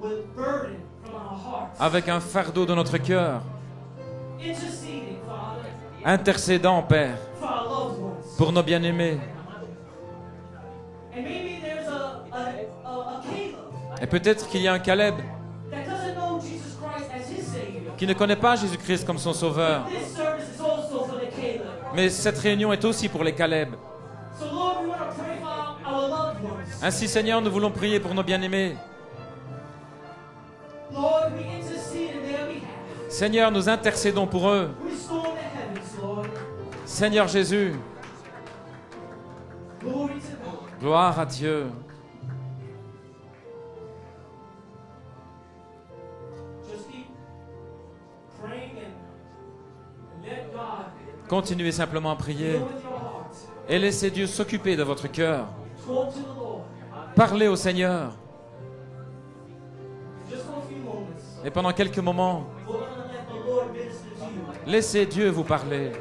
with burden from our hearts. avec un fardeau de notre cœur, Interceding, Father, intercédant, Père, for our loved ones. pour nos bien-aimés. And maybe there's a Caleb Et peut-être qu'il y a un Caleb that doesn't know Jesus Christ as his Savior. qui ne connaît pas Jésus-Christ comme son sauveur. This service is also for the Caleb. Mais cette réunion est aussi pour les Caleb. So Lord, we want to pray for our loved ones. Ainsi, Seigneur, nous voulons prier pour nos bien-aimés. Lord, we intercede in their behalf. Seigneur, nous intercédons pour eux. Restore the heavens, Lord. Seigneur Jésus, Glory to God. gloire à Dieu. Just keep praying and let God Continuez simplement à prier deal with your heart. et laissez Dieu s'occuper de votre cœur. Talk to the Lord. Parlez au Seigneur. Just for a few moments. Et pendant quelques moments, We're going to let the Lord minister to you. laissez Dieu vous parler.